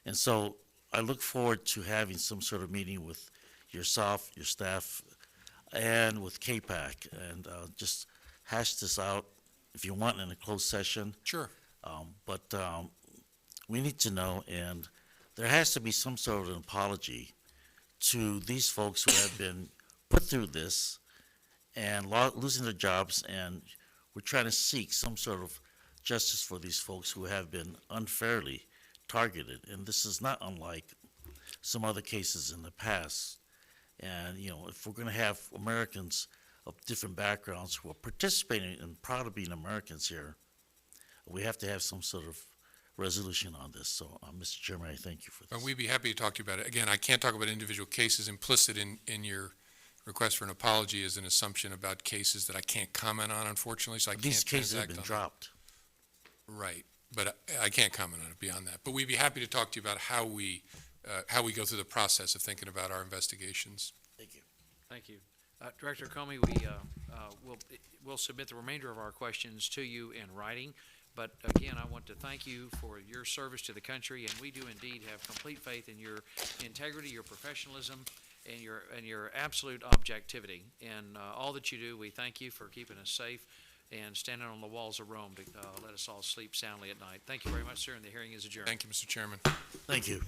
And so I look forward to having some sort of meeting with yourself, your staff, and with KPAC, and just hash this out if you want in a closed session. Sure. But we need to know, and there has to be some sort of an apology to these folks who have been put through this and losing their jobs, and we're trying to seek some sort of justice for these folks who have been unfairly targeted. And this is not unlike some other cases in the past. And, if we're going to have Americans of different backgrounds who are participating and proud of being Americans here, we have to have some sort of resolution on this. So, Mr. Chairman, I thank you for this. We'd be happy to talk to you about it. Again, I can't talk about individual cases. Implicit in your request for an apology is an assumption about cases that I can't comment on, unfortunately, so I can't These cases have transact been on dropped. them. Right. but I can't comment on it beyond that. But we'd be happy to talk to you about how we go through the process of thinking about our investigations. Thank you. Thank you. Director Comey, we'll submit the remainder of our questions to you in writing. But again, I want to thank you for your service to the country, and we do indeed have complete faith in your integrity, your professionalism, and your absolute objectivity. And all that you do, we thank you for keeping us safe and standing on the walls of Rome to let us all sleep soundly at night. Thank you very much, sir, and the hearing is adjourned. Thank you, Mr. Chairman. Thank you.